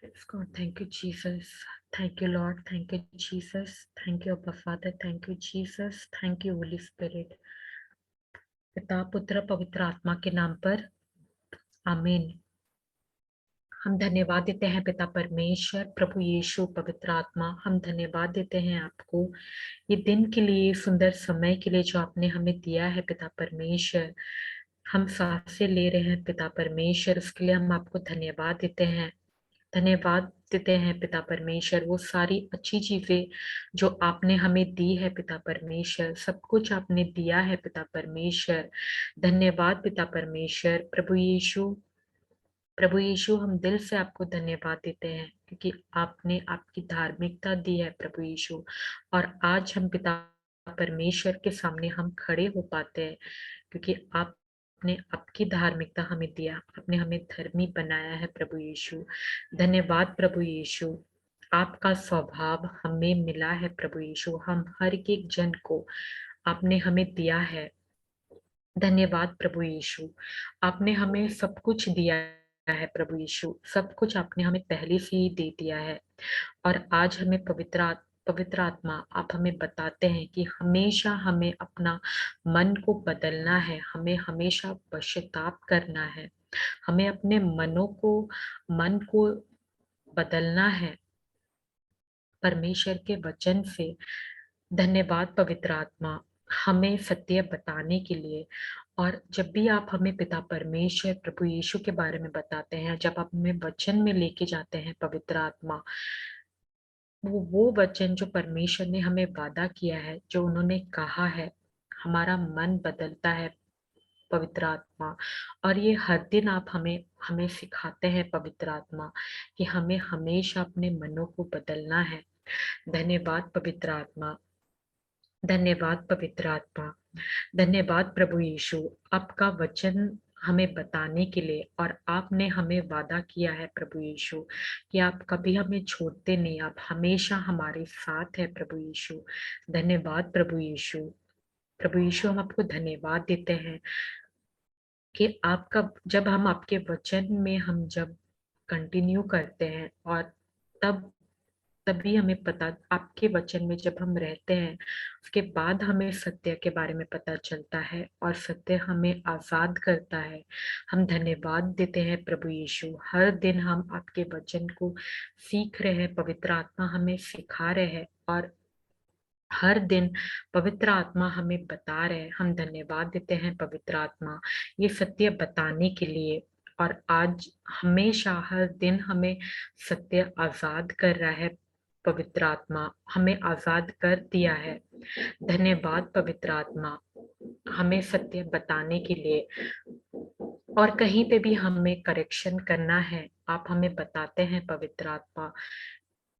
Praise God. Thank you, Jesus. Thank you, Lord. Thank you, Jesus. Thank you, Abba Father. Thank you, Jesus. Thank you, Holy Spirit. पिता पुत्र पवित्र आत्मा के नाम पर आमीन। हम धन्यवाद देते हैं पिता परमेश्वर, प्रभु यीशु, पवित्र आत्मा। हम धन्यवाद देते हैं आपको ये दिन के लिए, सुंदर समय के लिए जो आपने हमें दिया है पिता परमेश्वर। हम सांसें ले रहे हैं पिता परमेश्वर, उसके लिए हम आपको धन्यवाद देते हैं। धन्यवाद देते हैं पिता परमेश्वर, वो सारी अच्छी चीजें जो आपने हमें दी है पिता परमेश्वर, सब कुछ आपने दिया है पिता परमेश्वर। धन्यवाद पिता परमेश्वर। प्रभु यीशु, हम दिल से आपको धन्यवाद देते हैं क्योंकि आपने आपकी धार्मिकता दी है प्रभु यीशु। और आज हम पिता परमेश्वर के सामने हम खड़े हो पाते हैं क्योंकि आपने आपकी धार्मिकता हमें दिया, आपने हमें धर्मी बनाया है प्रभु यीशु। धन्यवाद प्रभु यीशु। आपका स्वभाव हमें मिला है प्रभु यीशु, हम हर एक जन को आपने हमें दिया है। धन्यवाद प्रभु यीशु। आपने हमें सब कुछ दिया है प्रभु यीशु, सब कुछ आपने हमें पहले से ही दे दिया है। और आज हमें पवित्र आत्मा आप हमें बताते हैं कि हमेशा हमें अपना मन को बदलना है, हमें हमेशा पश्चाताप करना है, हमें अपने मन को बदलना है परमेश्वर के वचन से। धन्यवाद पवित्र आत्मा, हमें सत्य बताने के लिए। और जब भी आप हमें पिता परमेश्वर प्रभु यीशु के बारे में बताते हैं, जब आप हमें वचन में लेके जाते हैं पवित्र आत्मा, वो वचन जो परमेश्वर ने हमें वादा किया है, जो उन्होंने कहा है, हमारा मन बदलता है पवित्र आत्मा। और ये हर दिन आप हमें हमें सिखाते हैं पवित्र आत्मा कि हमें हमेशा अपने मनों को बदलना है। धन्यवाद पवित्र आत्मा। धन्यवाद पवित्र आत्मा। धन्यवाद प्रभु यीशु, आपका वचन हमें बताने के लिए। और आपने हमें वादा किया है प्रभु यीशु कि आप कभी हमें छोड़ते नहीं, आप हमेशा हमारे साथ है प्रभु यीशु। धन्यवाद प्रभु यीशु। प्रभु यीशु, हम आपको धन्यवाद देते हैं कि आपका जब हम आपके वचन में हम जब कंटिन्यू करते हैं, और तब तभी हमें पता, आपके वचन में जब हम रहते हैं उसके बाद हमें सत्य के बारे में पता चलता है और सत्य हमें आजाद करता है। हम धन्यवाद देते हैं प्रभु यीशु, हर दिन हम आपके वचन को सीख रहे हैं, पवित्र आत्मा हमें सिखा रहे हैं और हर दिन पवित्र आत्मा हमें बता रहे हैं। हम धन्यवाद देते हैं पवित्र आत्मा ये सत्य बताने के लिए। और आज हमेशा हर दिन हमें सत्य आजाद कर रहा है, पवित्र आत्मा हमें आजाद कर दिया है। धन्यवाद पवित्र आत्मा, हमें सत्य बताने के लिए। और कहीं पे भी हमें करेक्शन करना है, आप हमें बताते हैं पवित्र आत्मा।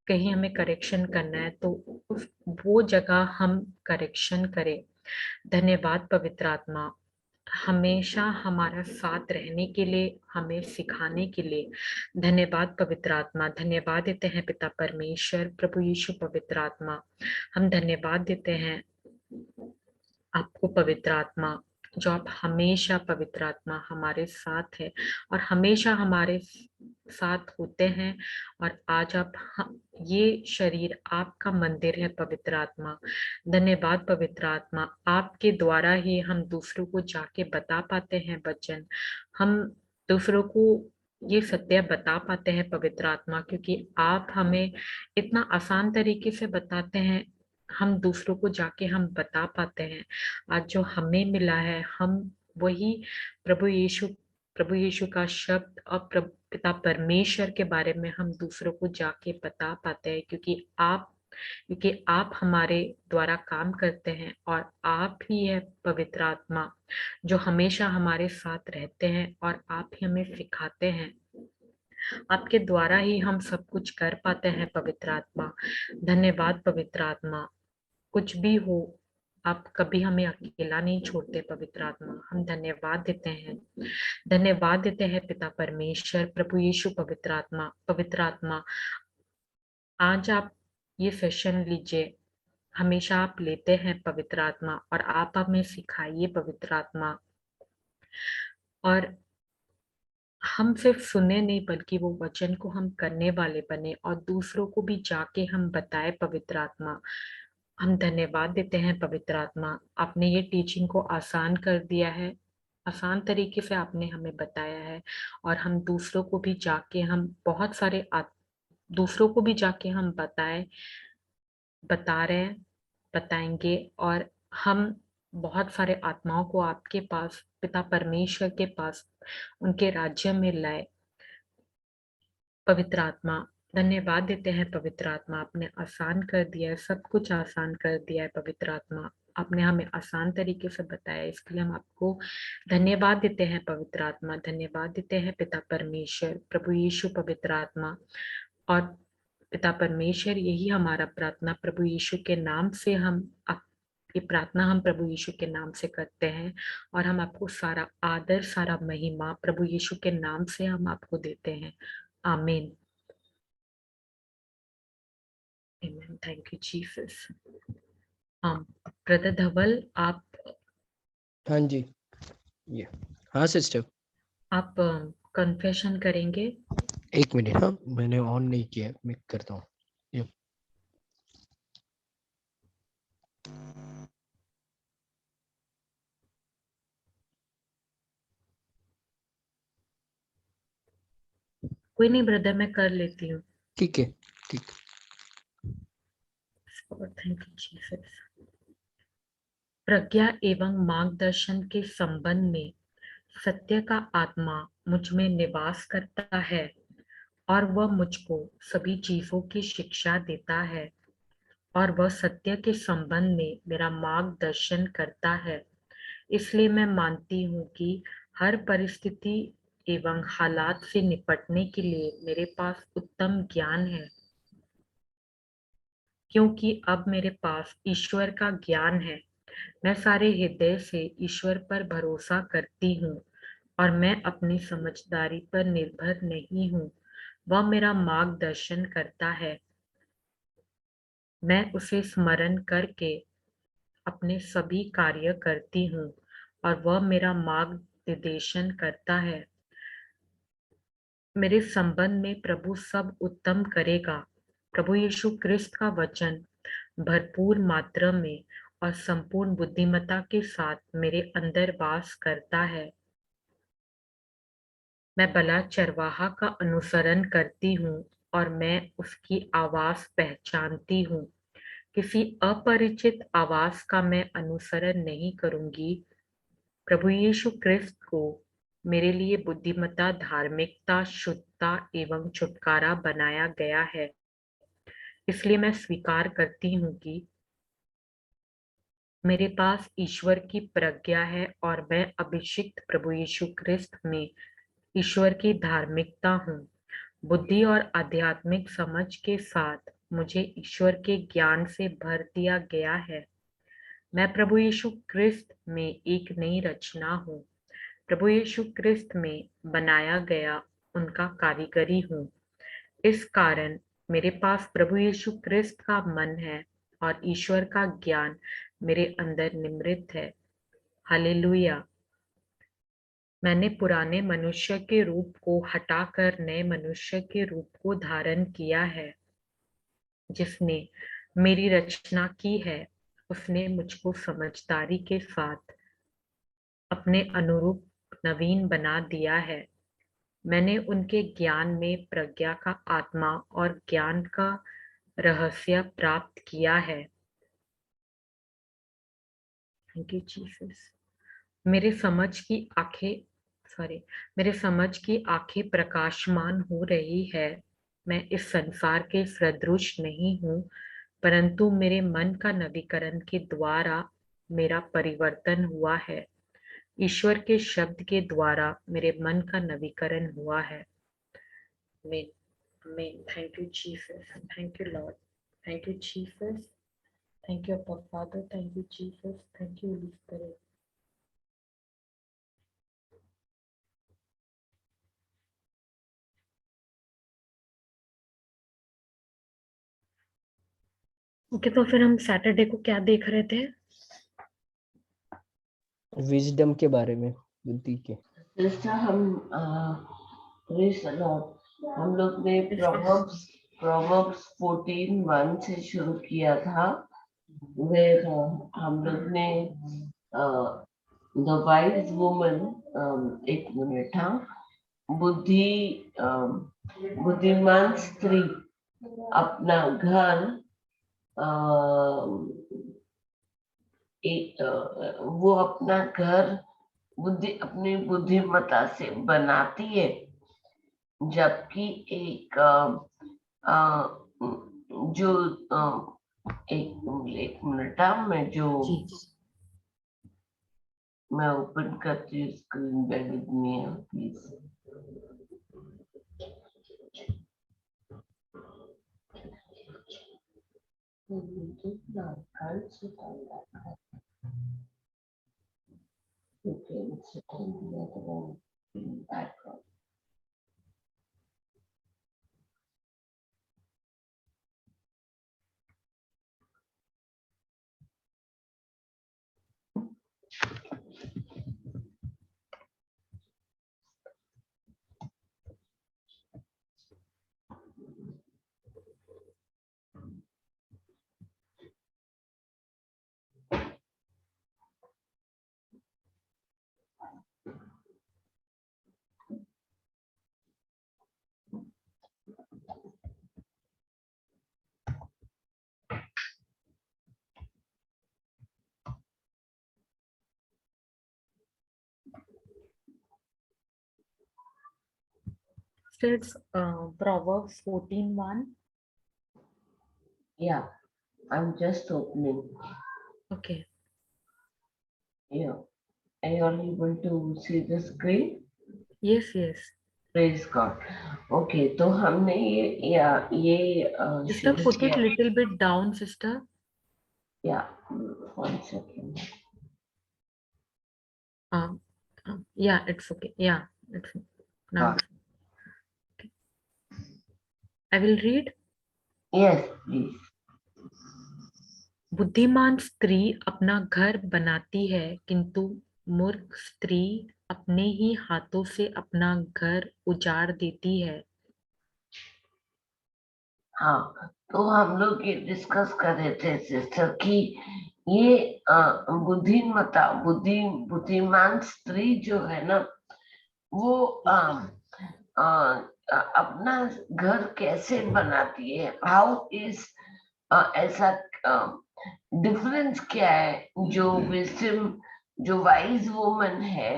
कहीं हमें करेक्शन करना है तो उस वो जगह हम करेक्शन करें। धन्यवाद पवित्र आत्मा, हमेशा हमारा साथ रहने के लिए, हमें सिखाने के लिए। धन्यवाद पवित्र आत्मा। धन्यवाद देते हैं पिता परमेश्वर प्रभु यीशु पवित्र आत्मा। हम धन्यवाद देते हैं आपको पवित्र आत्मा, जो आप हमेशा पवित्र आत्मा हमारे साथ है और हमेशा हमारे साथ होते हैं। और आज ये शरीर आपका मंदिर है पवित्र आत्मा। धन्यवाद पवित्र आत्मा, आपके द्वारा ही हम दूसरों को जाके बता पाते हैं वचन, हम दूसरों को ये सत्य बता पाते हैं पवित्र आत्मा, क्योंकि आप हमें इतना आसान तरीके से बताते हैं, हम दूसरों को जाके हम बता पाते हैं। आज जो हमें मिला है, हम वही प्रभु यीशु का शब्द और पिता परमेश्वर के बारे में हम दूसरों को जाके बता पाते हैं, क्योंकि आप हमारे द्वारा काम करते हैं। और आप ही है पवित्र आत्मा जो हमेशा हमारे साथ रहते हैं और आप ही हमें सिखाते हैं। आपके द्वारा ही हम सब कुछ कर पाते हैं पवित्र आत्मा। धन्यवाद पवित्र आत्मा। कुछ भी हो, आप कभी हमें अकेला नहीं छोड़ते पवित्र आत्मा। हम धन्यवाद देते हैं, धन्यवाद देते हैं पिता परमेश्वर प्रभु यीशु पवित्र आत्मा। आज आप ये सेशन लीजिए, हमेशा आप लेते हैं पवित्र आत्मा और आप हमें सिखाइए पवित्र आत्मा। और हम सिर्फ सुने नहीं बल्कि वो वचन को हम करने वाले बने और दूसरों को भी जाके हम बताए। पवित्र आत्मा, हम धन्यवाद देते हैं। पवित्र आत्मा, आपने ये टीचिंग को आसान कर दिया है, आसान तरीके से आपने हमें बताया है और हम दूसरों को भी जाके हम बहुत सारे दूसरों को भी जाके हम बता रहे हैं, बताएंगे और हम बहुत सारे आत्माओं को आपके पास, पिता परमेश्वर के पास, उनके राज्य में लाए। पवित्र आत्मा, धन्यवाद देते हैं। पवित्र आत्मा, आपने आसान कर दिया है, सब कुछ आसान कर दिया है। पवित्र आत्मा, आपने हमें आसान तरीके से बताया, इसके लिए हम आपको धन्यवाद देते हैं। पवित्र आत्मा, धन्यवाद देते हैं पिता परमेश्वर, प्रभु यीशु, पवित्र आत्मा। और पिता परमेश्वर, यही हमारा प्रार्थना प्रभु यीशु के नाम से ये प्रार्थना हम प्रभु यीशु के नाम से करते हैं और हम आपको सारा आदर, सारा महिमा प्रभु यीशु के नाम से हम आपको देते हैं। आमीन। Amen. Thank you, Jesus. Brother Dhaval, आप हाँ जी, ये हाँ सिस्टर, आप कन्फेशन करेंगे? 1 मिनट। हाँ, मैंने ऑन नहीं किया, मैं करता हूँ। कोई नहीं ब्रदर, मैं कर लेती हूँ। ठीक है, ठीक। Thank you Jesus. प्रज्ञा एवं मार्गदर्शन के संबंध में सत्य का आत्मा मुझ में निवास करता है और वह मुझको सभी चीजों की शिक्षा देता है और वह सत्य के संबंध में मेरा मार्गदर्शन करता है। इसलिए मैं मानती हूँ कि हर परिस्थिति एवं हालात से निपटने के लिए मेरे पास उत्तम ज्ञान है, क्योंकि अब मेरे पास ईश्वर का ज्ञान है। मैं सारे हृदय से ईश्वर पर भरोसा करती हूँ और मैं अपनी समझदारी पर निर्भर नहीं हूँ। वह मेरा मार्गदर्शन करता है। मैं उसे स्मरण करके अपने सभी कार्य करती हूँ और वह मेरा मार्गदर्शन करता है। मेरे संबंध में प्रभु सब उत्तम करेगा। प्रभु यीशु क्रिस्त का वचन भरपूर मात्रा में और संपूर्ण बुद्धिमत्ता के साथ मेरे अंदर वास करता है। मैं भला चरवाहा का अनुसरण करती हूँ और मैं उसकी आवाज पहचानती हूँ। किसी अपरिचित आवाज का मैं अनुसरण नहीं करूंगी। प्रभु यीशु क्रिस्त को मेरे लिए बुद्धिमत्ता, धार्मिकता, शुद्धता एवं छुटकारा बनाया गया है। इसलिए मैं स्वीकार करती हूँ कि मेरे पास ईश्वर की प्रज्ञा है और मैं अभिषिक्त प्रभु यीशु क्रिस्त में ईश्वर की धार्मिकता हूँ। बुद्धि और आध्यात्मिक समझ के साथ मुझे ईश्वर के ज्ञान से भर दिया गया है। मैं प्रभु यीशु क्रिस्त में एक नई रचना हूँ। प्रभु यीशु क्रिस्त में बनाया गया उनका कारीगरी हूँ। इस कारण मेरे पास प्रभु यीशु क्रिस्त का मन है और ईश्वर का ज्ञान मेरे अंदर निमृत है। हालेलुया। मैंने पुराने मनुष्य के रूप को हटाकर नए मनुष्य के रूप को धारण किया है। जिसने मेरी रचना की है उसने मुझको समझदारी के साथ अपने अनुरूप नवीन बना दिया है। मैंने उनके ज्ञान में प्रज्ञा का आत्मा और ज्ञान का रहस्य प्राप्त किया है। Thank you Jesus. मेरे समझ की आंखें मेरे समझ की आंखें प्रकाशमान हो रही है। मैं इस संसार के सदृश नहीं हूँ, परंतु मेरे मन का नवीकरण के द्वारा मेरा परिवर्तन हुआ है। ईश्वर के शब्द के द्वारा मेरे मन का नवीकरण हुआ है। Amen, amen. Thank you Jesus, thank you Lord, thank you Jesus, thank you अब्बा Father, thank you Jesus, thank you Holy Spirit. Okay, तो फिर हम सैटरडे को क्या देख रहे थे? विजडम के बारे में, बुद्धि के। जैसा हम प्रेज़ द लॉर्ड। हम लोग ने प्रोवर्ब्स 14:1 से शुरू किया था, where हम लोग ने द वाइज वुमन, एक मिनट, हाँ, बुद्धिमान स्त्री अपना घर वो अपना घर अपनी बुद्धिमत्ता से बनाती है, जबकि एक जो एक मिनट, मैं जी मैं ओपन करती हूँ screen, bear with me please. It's Proverbs 14:1. Yeah, I'm just opening. Okay. Yeah, are you all able to see the screen? Yes. Praise God. Okay, तो हमने ये Sister, शुरू put it किया। little bit down, sister. Yeah, 1 second. Um, yeah, it's okay. Yeah, it's now. हाँ. Okay. I will read. Yes, please. बुद्धिमान स्त्री अपना घर बनाती है, किंतु मूर्ख स्त्री अपने ही हाथों से अपना घर उजाड़ देती है। हाँ, तो हम लोग ये डिस्कस कर रहे थे सिस्टर कि ये बुद्धिमान स्त्री जो है ना, वो अपना घर कैसे बनाती है, हाउ इज, ऐसा डिफरेंस क्या है जो विजडम, जो वाइज वुमन है,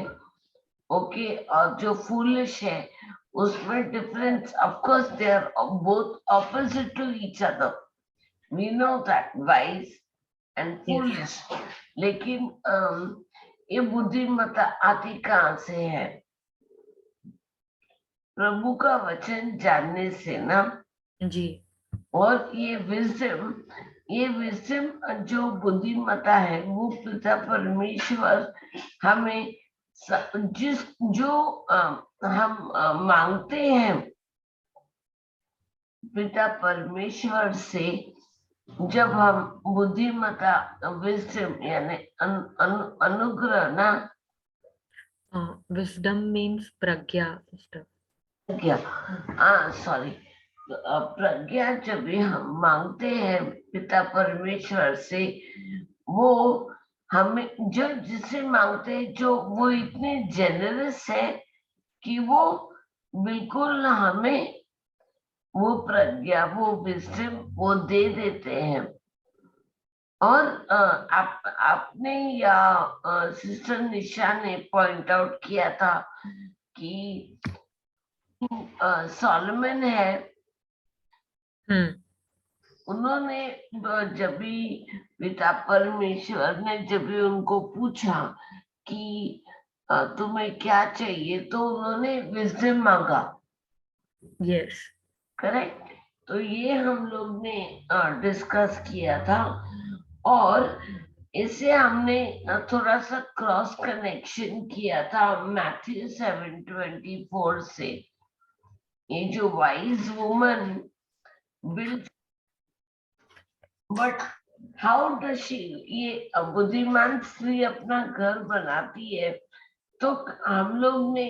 ओके, और जो फूलिश है, उसमें difference, of course they are both opposite to each other, we know that, wise and foolish, लेकिन ये बुद्धिमत्ता आती कहाँ से है? प्रभु का वचन जानने से ना। जी। और ये विजडम जो बुद्धिमत्ता है, वो पिता परमेश्वर हमें जो हम मांगते हैं पिता परमेश्वर से, जब हम बुद्धिमत्ता, विजडम यानी अनुग्रह ना, विजडम मीन्स प्रज्ञा, सिस्टर। प्रज्ञा, सॉरी, प्रज्ञा जब भी हम मांगते हैं पिता परमेश्वर से, वो हमें जो जिसे मांगते हैं, जो वो इतने जेनरस है कि वो बिल्कुल हमें वो प्रज्ञा, वो विजडम वो दे देते हैं। और आपने या सिस्टर निशा ने पॉइंट आउट किया था कि सॉलोमन है, उन्होंने जब भी पिता परमेश्वर ने जब भी उनको पूछा कि तुम्हें क्या चाहिए, तो उन्होंने विजडम मांगा। Yes, correct. तो ये हम लोग ने डिस्कस किया था, और इसे हमने थोड़ा सा क्रॉस कनेक्शन किया था मैथ्यू 7:24 से। ये जो wise woman bill, but how does she, ये बुद्धिमान स्त्री अपना घर बनाती है, तो हम लोग ने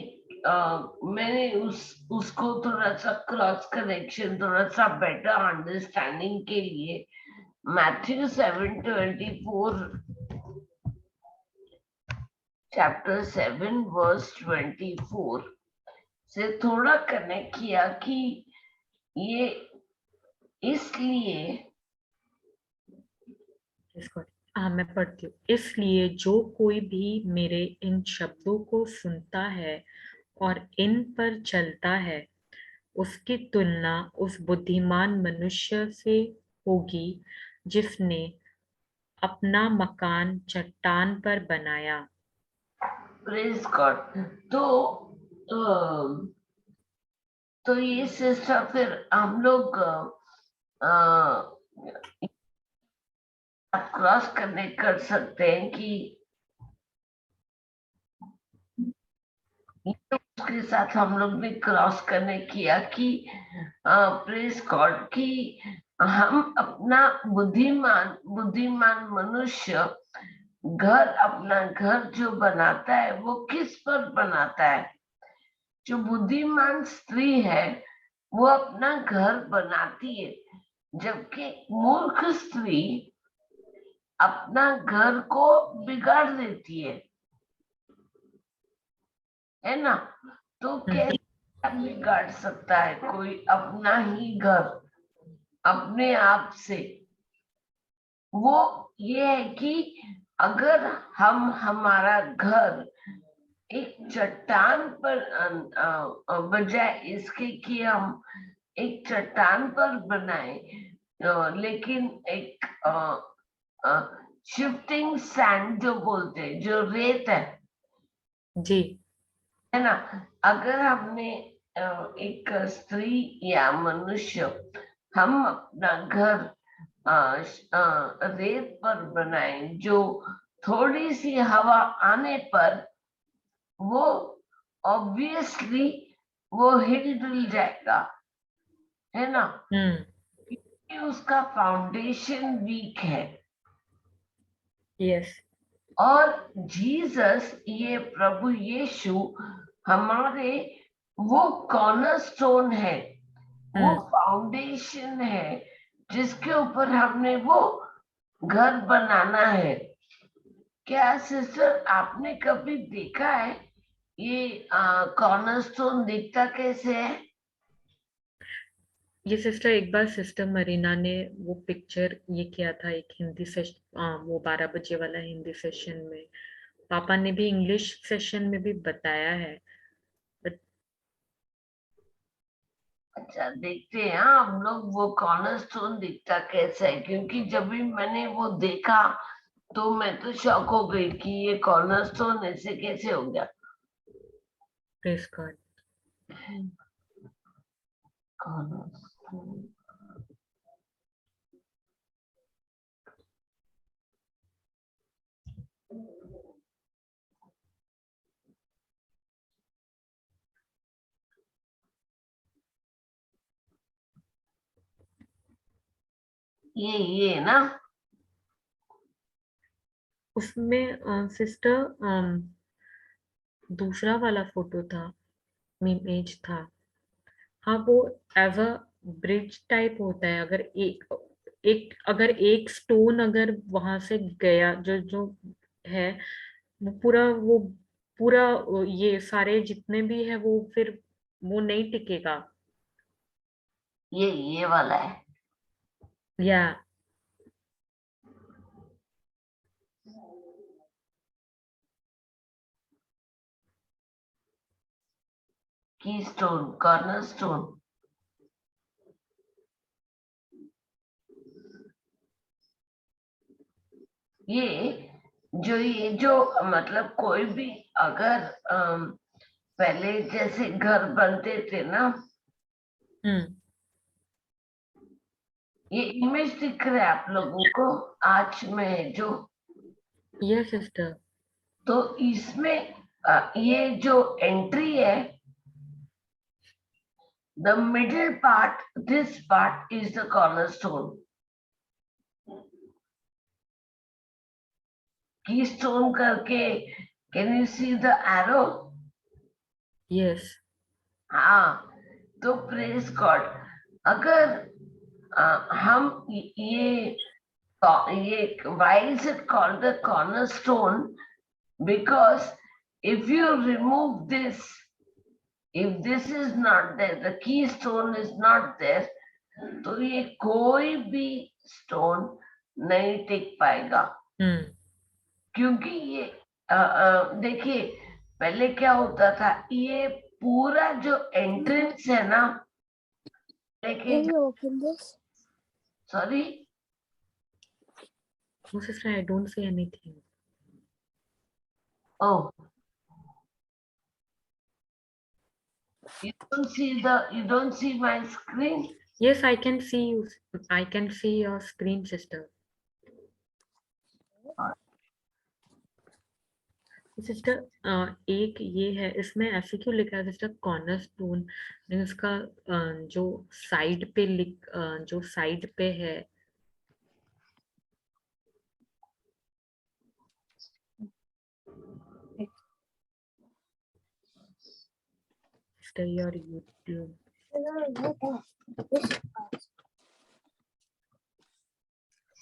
मैंने उसको थोड़ा सा क्रॉस कनेक्शन, थोड़ा सा बेटर अंडरस्टैंडिंग के लिए मैथ्यू 7:24 चैप्टर 7 वर्स 24 से थोड़ा कनेक्ट किया कि ये इसलिए, हाँ मैं पढ़ती हूँ। इसलिए जो कोई भी मेरे इन शब्दों को सुनता है और इन पर चलता है, उसकी तुलना उस बुद्धिमान मनुष्य से होगी जिसने अपना मकान चट्टान पर बनाया। Praise God. तो ये सिस्टर फिर हम लोग क्रॉस कनेक्ट कर सकते हैं कि उसके साथ हम लोग ने क्रॉस कनेक्ट किया कि प्रेज गॉड कि हम अपना बुद्धिमान मनुष्य घर, अपना घर जो बनाता है वो किस पर बनाता है? जो बुद्धिमान स्त्री है वो अपना घर बनाती है, जबकि मूर्ख स्त्री अपना घर को बिगाड़ देती है ना? तो कैसे बिगाड़ सकता है कोई अपना ही घर अपने आप से? वो ये है कि अगर हम हमारा घर एक चट्टान पर बजाय इसके कि हम एक चट्टान पर बनाए, लेकिन एक शिफ्टिंग सैंड जो बोलते हैं, जो रेत है जी, है ना, अगर हमने एक स्त्री या मनुष्य हम अपना घर रेत पर बनाए, जो थोड़ी सी हवा आने पर वो ऑब्वियसली वो हिल डुल जाएगा, है ना? क्योंकि उसका फाउंडेशन वीक है। यस। और जीसस, ये प्रभु यीशु हमारे वो कॉर्नरस्टोन है, वो फाउंडेशन है जिसके ऊपर हमने वो घर बनाना है। क्या सिस्टर आपने कभी देखा है ये कॉर्नरस्टोन दिखता कैसे है? ये सिस्टर, एक बार सिस्टर मरीना ने वो पिक्चर ये किया था एक हिंदी सेशन, वो 12 बजे वाला हिंदी सेशन में। पापा ने भी इंग्लिश सेशन में भी बताया है। अच्छा, देखते हैं हाँ हम लोग वो कॉर्नरस्टोन दिखता कैसा है, क्योंकि जब भी मैंने वो देखा तो मैं तो शॉक हो गई कि ये कॉर्नरस्टोन ऐसे कैसे हो गया। Praise God. कॉर्नरस्टोन, ये ना उसमें सिस्टर दूसरा वाला फोटो था, इमेज था। हाँ, वो एज अ ब्रिज टाइप होता है। अगर अगर एक स्टोन अगर वहां से गया, जो जो है, वो पूरा ये सारे जितने भी है वो फिर वो नहीं टिकेगा। ये वाला है। या की स्टोन, कॉर्नरस्टोन, ये जो मतलब कोई भी अगर पहले जैसे घर बनते थे ना, ये इमेज दिख रहा है आप लोगों को आज में जो? Yes sister. तो इसमें ये जो एंट्री है, the middle part, this part is the cornerstone. की स्टोन करके, can you see the arrow? Yes. हाँ, तो प्रेज गॉड। अगर हम ये why is it called the cornerstone? Because if you remove this, if this is not there, the keystone is not there, तो ये कोई भी स्टोन नहीं टिक पाएगा। क्योंकि ये देखिए, पहले क्या होता था, ये पूरा जो एंट्रेंस है ना, sorry, No, sister, I don't say anything. oh, you don't see my screen? Yes, I can see you. I can see your screen, sister. Sister, एक ये है, इसमें ऐसे क्यों लिखा है सिस्टर कॉर्नर स्टोन? इसका जो साइड पे जो साइड पे है, sister your YouTube.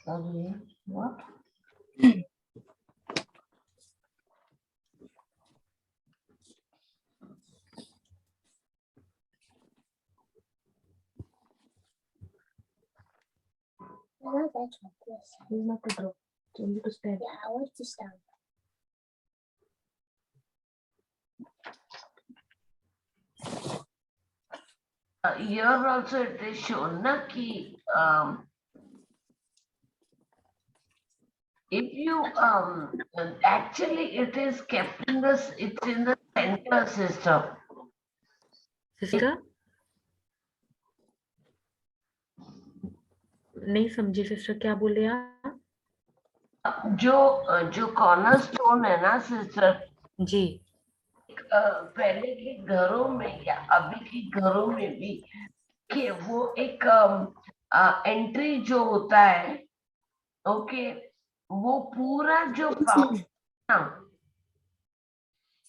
Sorry, what? That's like this. This is not to draw. It's only to stand. Yeah, I want to stand. Here also it is shown na ki if you actually it is kept in this, it's in the center, sister. Sister नहीं समझी sister, क्या बोले आप? जो corner stone है ना sister जी, पहले के घरों में या अभी के घरों में भी कि वो एक एंट्री जो होता है, ओके, वो पूरा जो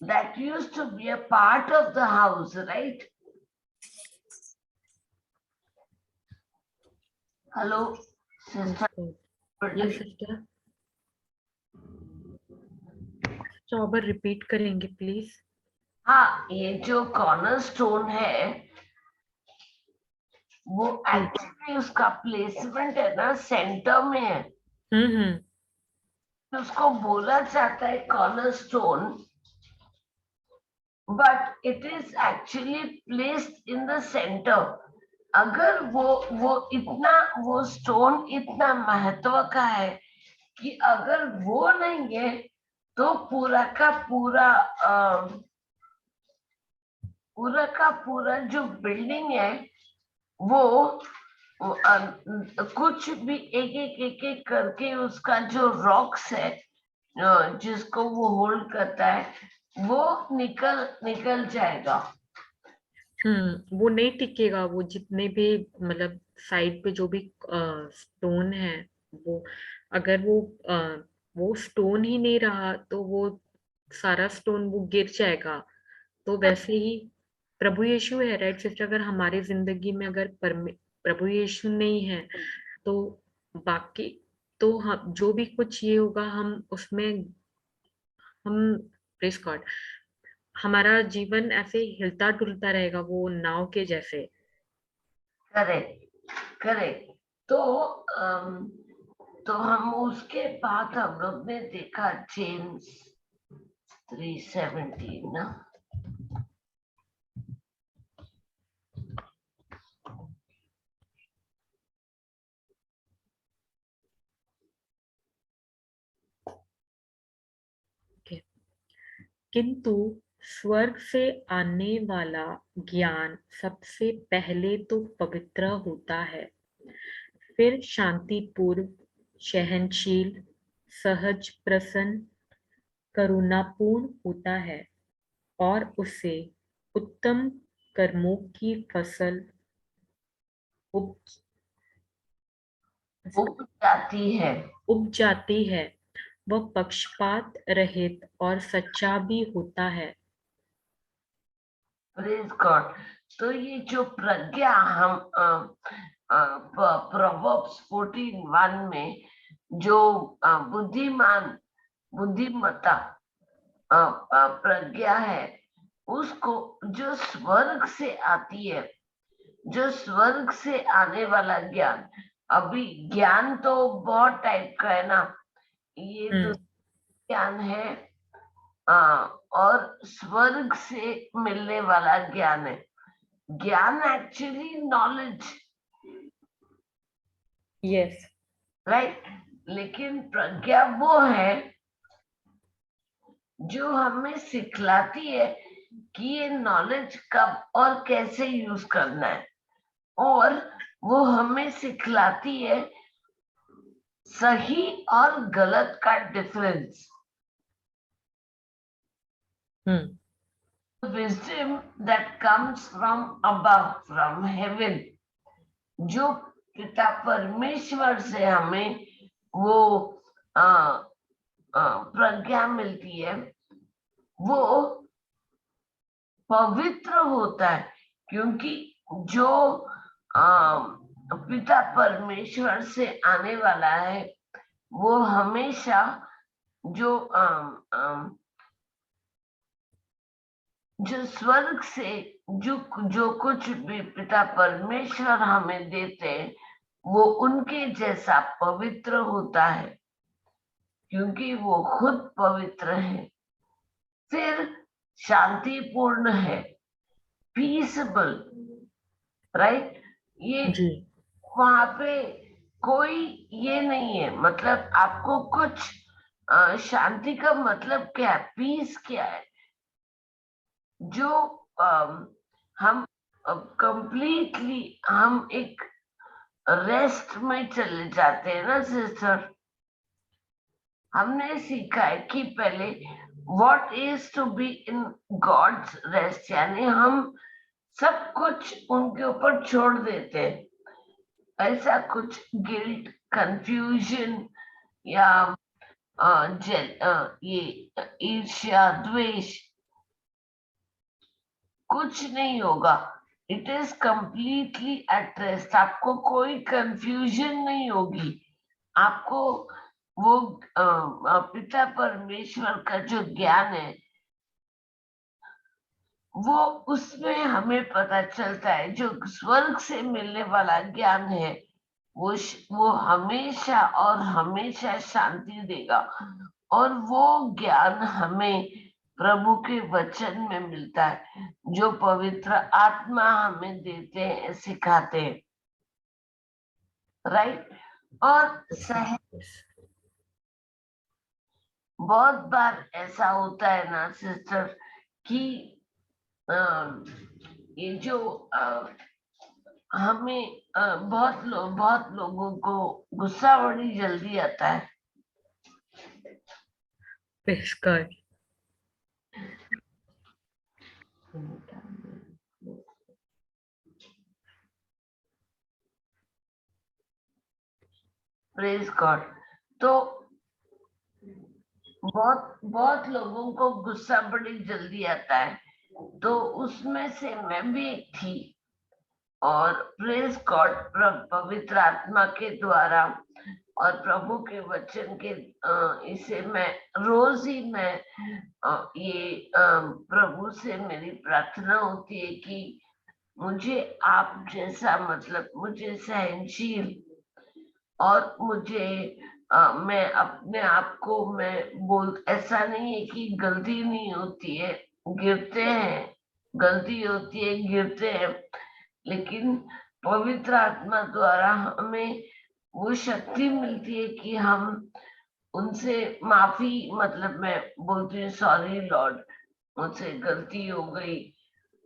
that used to be a part of the house, right? Hello, sister. yes sister, चौबर रिपीट करेंगे प्लीज? हाँ, ये जो कॉर्नर स्टोन है वो एक्चुअली उसका प्लेसमेंट है ना सेंटर में है, उसको बोला जाता है corner stone, but it is actually placed in the centre. अगर वो स्टोन इतना महत्व का है कि अगर वो नहीं है तो पूरा का पूरा जो बिल्डिंग है वो कुछ भी एक करके उसका जो रॉक्स है जिसको वो होल्ड करता है वो निकल जाएगा। वो नहीं टिकेगा। वो जितने भी मतलब साइड पे जो भी स्टोन है, वो अगर वो स्टोन ही नहीं रहा तो वो सारा स्टोन वो गिर जाएगा। तो वैसे ही प्रभु यीशु है, राइट सिस्टर? अगर हमारी जिंदगी में अगर प्रभु यीशु नहीं है तो बाकी तो हम जो भी कुछ ये होगा हम उसमें हम प्रेज गॉड, हमारा जीवन ऐसे हिलता डुलता रहेगा वो नाव के जैसे। करेक्ट। तो हम उसके बाद हम लोग ने देखा जेम्स 3:17 ना, किंतु स्वर्ग से आने वाला ज्ञान सबसे पहले तो पवित्र होता है, फिर शांतिपूर्ण, सहनशील, सहज, प्रसन्न, करुणापूर्ण होता है और उसे उत्तम कर्मों की फसल उग जाती है। वह पक्षपात रहित और सच्चा भी होता है। Praise God. तो ये जो प्रज्ञा हम प्रोवर्ब्स 14:1 में जो बुद्धिमान बुद्धिमत्ता प्रज्ञा है, उसको जो स्वर्ग से आती है, जो स्वर्ग से आने वाला ज्ञान, अभी ज्ञान तो बहुत टाइप का है ना, ये तो ज्ञान है और स्वर्ग से मिलने वाला ज्ञान है। ज्ञान एक्चुअली नॉलेज, यस, राइट, लेकिन प्रज्ञा वो है जो हमें सिखलाती है कि ये नॉलेज कब और कैसे यूज करना है, और वो हमें सिखलाती है सही और गलत का difference. Wisdom that comes from above, from heaven, जो पिता परमेश्वर से हमें वो प्रज्ञा मिलती है, वो पवित्र होता है, क्योंकि जो पिता परमेश्वर से आने वाला है वो हमेशा जो जो स्वर्ग से जो कुछ भी पिता परमेश्वर हमें देते हैं वो उनके जैसा पवित्र होता है, क्योंकि वो खुद पवित्र है। फिर शांतिपूर्ण है, पीसफुल, राइट। ये जी, वहां पे कोई ये नहीं है, मतलब आपको कुछ शांति का मतलब क्या है, पीस क्या है, जो हम कंप्लीटली हम एक रेस्ट में चले जाते हैं ना सिस्टर। हमने सीखा है कि पहले what is to be in God's rest, यानी हम सब कुछ उनके ऊपर छोड़ देते हैं। ऐसा कुछ गिल्ट, कंफ्यूजन या ये ईर्ष्या, द्वेष कुछ नहीं होगा। It is completely at rest. आपको कोई कंफ्यूजन नहीं होगी। आपको वो पिता परमेश्वर का जो ज्ञान है वो उसमें हमें पता चलता है। जो स्वर्ग से मिलने वाला ज्ञान है वो हमेशा और हमेशा शांति देगा, और वो ज्ञान हमें प्रभु के वचन में मिलता है, जो पवित्र आत्मा हमें देते हैं, सिखाते हैं, राइट। और बहुत बार ऐसा होता है ना सिस्टर कि ये जो हमें बहुत लोगों को गुस्सा बड़ी जल्दी आता है। Praise God. Praise God. तो बहुत लोगों को गुस्सा बड़ी जल्दी आता है, तो उसमें से मैं भी एक थी। और प्रेज गॉड, पवित्र आत्मा के द्वारा और प्रभु के वचन के इसे मैं रोज ही मैं ये प्रभु से मेरी प्रार्थना होती है कि मुझे आप जैसा, मतलब मुझे सहनशील, और मुझे मैं अपने आप को मैं बोल, ऐसा नहीं है कि गलती नहीं होती है, गिरते हैं, गलती होती है, गिरते हैं, लेकिन पवित्र आत्मा द्वारा हमें वो शक्ति मिलती है कि हम उनसे माफी, मतलब मैं बोलती हूँ सॉरी लॉर्ड, मुझसे गलती हो गई,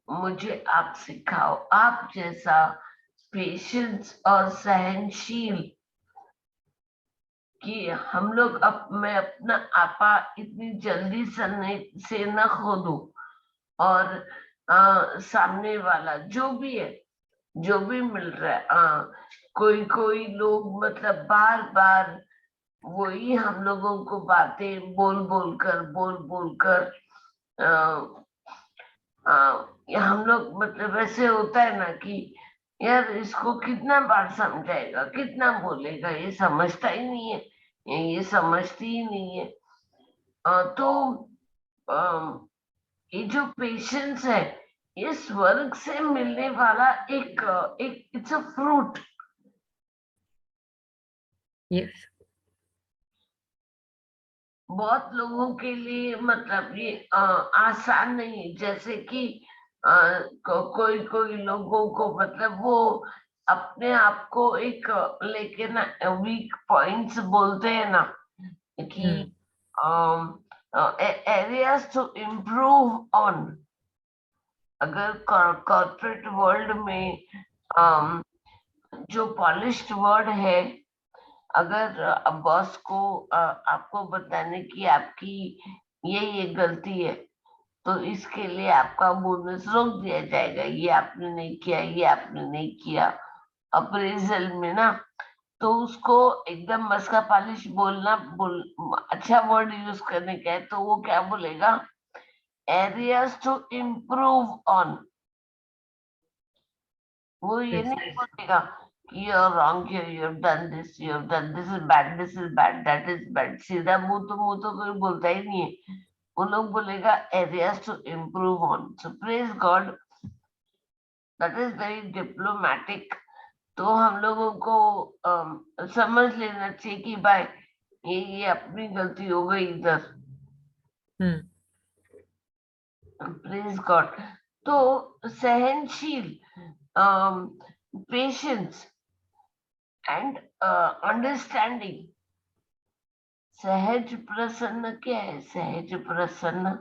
मुझे आप सिखाओ आप जैसा पेशेंस और सहनशील, कि हम लोग मैं अपना आपा इतनी जल्दी से न खो दूं, और सामने वाला जो भी है, जो भी मिल रहा है, कोई लोग मतलब बार बार वही हम लोगों को बातें बोल बोल कर हम लोग मतलब ऐसे होता है ना कि यार इसको कितना बार समझाएगा, कितना बोलेगा, ये समझता ही नहीं है, ये समझती ही नहीं है। तो ये जो पेशेंस है, ये स्वर्ग से मिलने वाला एक एक इट्स अ फ्रूट। Yes. बहुत लोगों के लिए मतलब ये आसान नहीं है। जैसे कि कोई कोई लोगों को मतलब वो अपने आप को एक लेके ना वीक पॉइंट्स बोलते हैं ना कि एरियाज टू इम्प्रूव ऑन। अगर कॉर्पोरेट वर्ल्ड में जो पॉलिश्ड वर्ड है, अगर बॉस को आपको बताने की आपकी ये गलती है, तो इसके लिए आपका बोनस रोक दिया जाएगा, ये आपने नहीं किया, ये आपने नहीं किया। अप्रेजल में ना, तो उसको एकदम मस्का पालिश बोलना अच्छा वर्ड यूज करने का है, तो वो क्या बोलेगा, एरियाज टू इम्प्रूव ऑन। वो ये Yes. नहीं बोलेगा कि you are wrong here, you have done this, you have done this is bad, this is bad, that is bad. सीधा मुंह तो कोई बोलता ही नहीं है। वो लोग बोलेगा areas to improve on. So praise God, that is very diplomatic. तो हम लोगों को समझ लेना चाहिए कि भाई ये अपनी गलती हो गई इधर। Praise God. तो सहनशील, पेशेंस एंड अंडरस्टैंडिंग। सहज प्रसन्न क्या है? सहज प्रसन्न,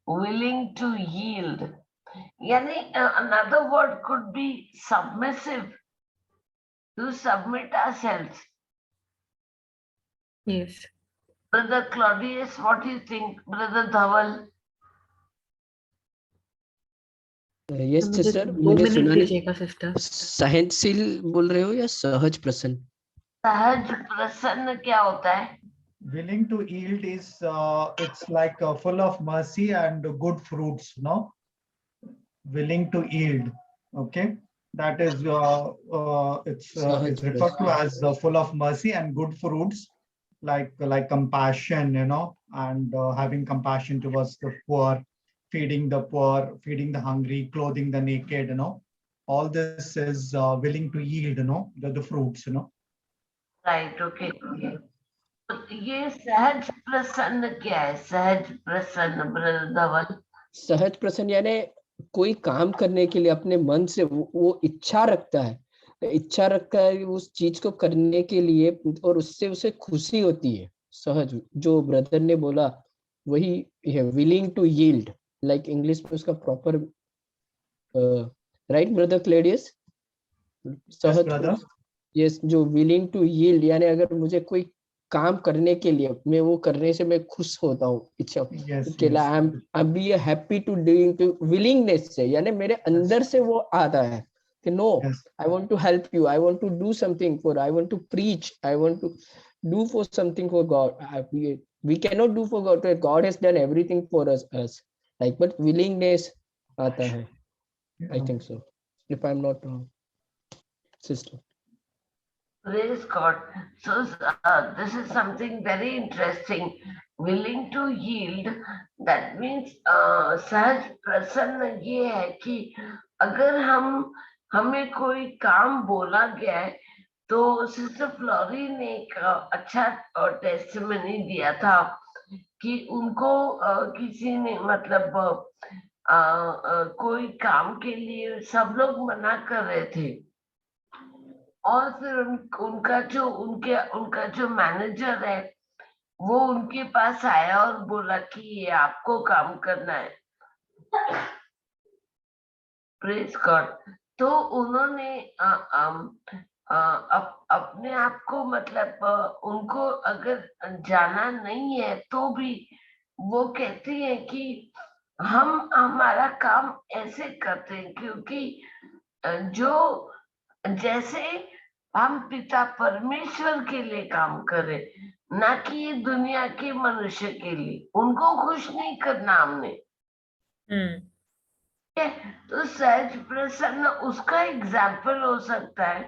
willing to yield, यानी another word could be submissive, to submit ourselves. Yes. Brother Claudius, what do you think? Brother Dhaval? Yes मुझे सिस्टर, 2 मैंने मिनट सुना नहीं। दीजिएगा सिस्टर। सहनशील बोल रहे हो या सहज प्रसन्न? सहज प्रसन्न क्या होता है? Willing to yield is it's like full of mercy and good fruits, no? Willing to yield, okay? That is it's referred to as full of mercy and good fruits, like compassion, you know, and having compassion towards the poor, feeding the hungry, clothing the naked, you know. All this is willing to yield, you know, the fruits, you know. Right, okay, okay. तो ये सहज प्रसन्न क्या है? सहज प्रसन्न brother धवल? सहज प्रसन्न यानी कोई काम करने के लिए अपने मन से वो इच्छा रखता है उस चीज को करने के लिए, और उससे उसे खुशी होती है। सहज, जो ब्रदर ने बोला वही है, willing to yield, like English में उसका प्रॉपर राइट ब्रदर क्लेडियस? सहज, यस, जो विलिंग टू यील्ड यानी अगर मुझे कोई काम करने के लिए मैं वो करने से मैं खुश होता हूँ, इच्छा केला, I am be happy to doing, to willingness से, यानी मेरे अंदर से वो आता है कि no, I want to help you, I want to do something for, I want to preach, I want to do for something for God. we cannot do for God, God has done everything for us, like, but willingness आता है, I think so, if I'm not wrong, sister. Praise God. So this is something very interesting. Willing to yield, that means सहज प्रसन्न ये है कि अगर हमें कोई काम बोला गया है, तो सिस्टर फ्लोरी ने एक अच्छा टेस्टिमनी दिया था कि उनको किसी ने मतलब कोई काम के लिए सब लोग मना कर रहे थे, और फिर उनका जो मैनेजर है वो उनके पास आया और बोला कि ये आपको काम करना है। Praise God. तो उन्होंने अपने आप को मतलब उनको अगर जाना नहीं है तो भी वो कहती है कि हम हमारा काम ऐसे करते हैं क्योंकि जो जैसे हम पिता परमेश्वर के लिए काम करें, ना कि दुनिया के मनुष्य के लिए। उनको खुश नहीं करना हमने। तो सहज प्रसन्न उसका एग्जाम्पल हो सकता है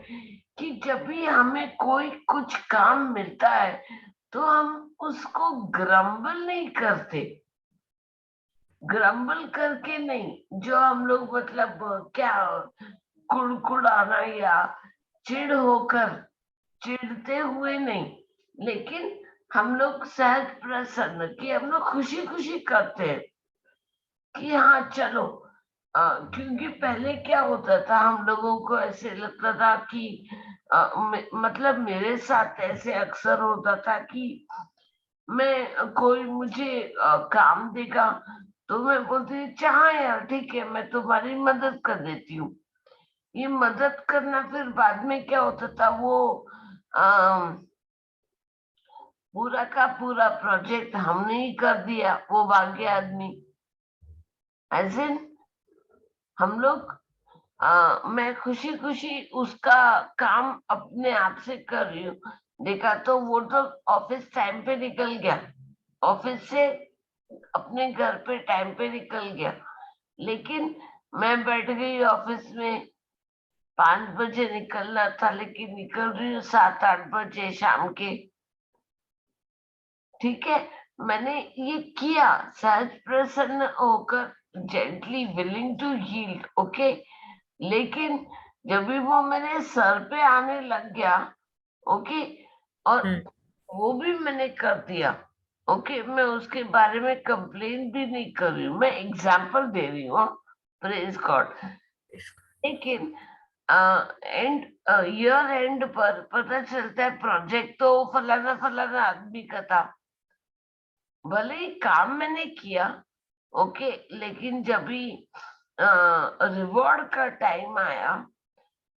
कि जब भी हमें कोई कुछ काम मिलता है तो हम उसको ग्रम्बल नहीं करते, ग्रम्बल करके नहीं, जो हम लोग मतलब क्या कुड़कुड़ाना या चिढ़ होकर, चिढ़ते हुए नहीं, लेकिन हम लोग सहज प्रसन्न कि हम लोग खुशी खुशी करते हैं कि हाँ चलो। क्योंकि पहले क्या होता था, हम लोगों को ऐसे लगता था कि मतलब मेरे साथ ऐसे अक्सर होता था कि मैं कोई मुझे काम देगा तो मैं बोलती चाह यार ठीक है मैं तुम्हारी मदद कर देती हूँ। ये मदद करना फिर बाद में क्या होता था, वो पूरा का पूरा प्रोजेक्ट हमने ही कर दिया, वो भाग्य आदमी ऐसे हम लोग मैं खुशी खुशी उसका काम अपने आप से कर रही हूँ। देखा तो वो तो ऑफिस टाइम पे निकल गया, ऑफिस से अपने घर पे टाइम पे निकल गया, लेकिन मैं बैठ गई ऑफिस में, 5 बजे निकलना था लेकिन निकल रही हूँ 7-8 बजे शाम के। ठीक है, मैंने ये किया सहज प्रसन्न होकर, gently willing to yield, okay. लेकिन जब भी वो मेरे सर पे आने लग गया, ओके, और वो भी मैंने कर दिया, ओके, मैं उसके बारे में कंप्लेन भी नहीं कर रही हूँ, मैं एग्जाम्पल दे रही हूँ, प्रेज गॉड। लेकिन एंड ईयर एंड पर पता चलता है प्रोजेक्ट तो फलाना फलाना आदमी का था, भले ही काम मैंने किया, ओके, लेकिन जब भी रिवॉर्ड का टाइम आया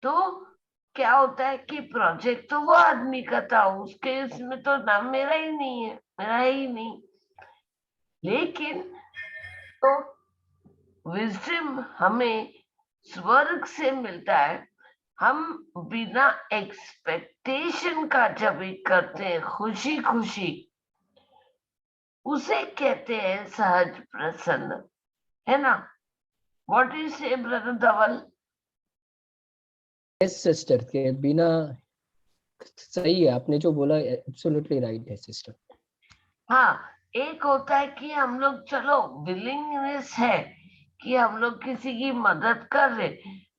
तो क्या होता है कि प्रोजेक्ट तो वो आदमी का था, उसके इसमें तो नाम मेरा ही नहीं है, मेरा ही नहीं। लेकिन तो विजडम हमें स्वर्ग से मिलता है, हम बिना एक्सपेक्टेशन का जब भी करते हैं खुशी खुशी, उसे कहते हैं सहज प्रसन्न, है ना? व्हाट यू से ब्रदर धवल? यस सिस्टर, के बिना, सही है आपने जो बोला, एब्सोल्युटली राइट है सिस्टर। हाँ, एक होता है कि हम लोग चलो विलिंगनेस है कि हम लोग किसी की मदद कर रहे,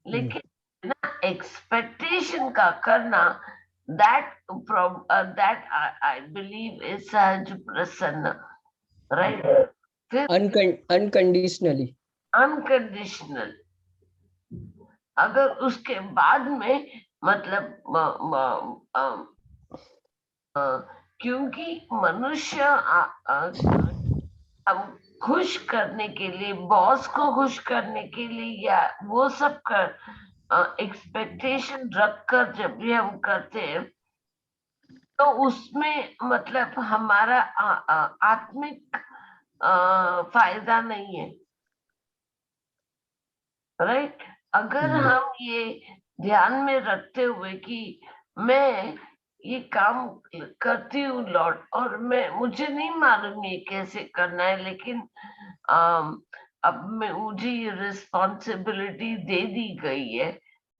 लेकिन ना एक्सपेक्टेशन का करना, that I believe is सहज प्रसन्न, राइट? फिर अनकंडीशनली, अनकंडीशनल, अगर उसके बाद में मतलब क्योंकि मनुष्य हम खुश करने के लिए, बॉस को खुश करने के लिए या वो सब कर एक्सपेक्टेशन रख कर जब भी हम करते हैं तो उसमें मतलब हमारा आत्मिक फायदा नहीं है, राइट? अगर हम ये ध्यान में रखते हुए कि मैं ये काम करती हूँ लॉर्ड, और मुझे नहीं मालूम ये कैसे करना है, लेकिन अब मुझे ये रिस्पॉन्सिबिलिटी दे दी गई है,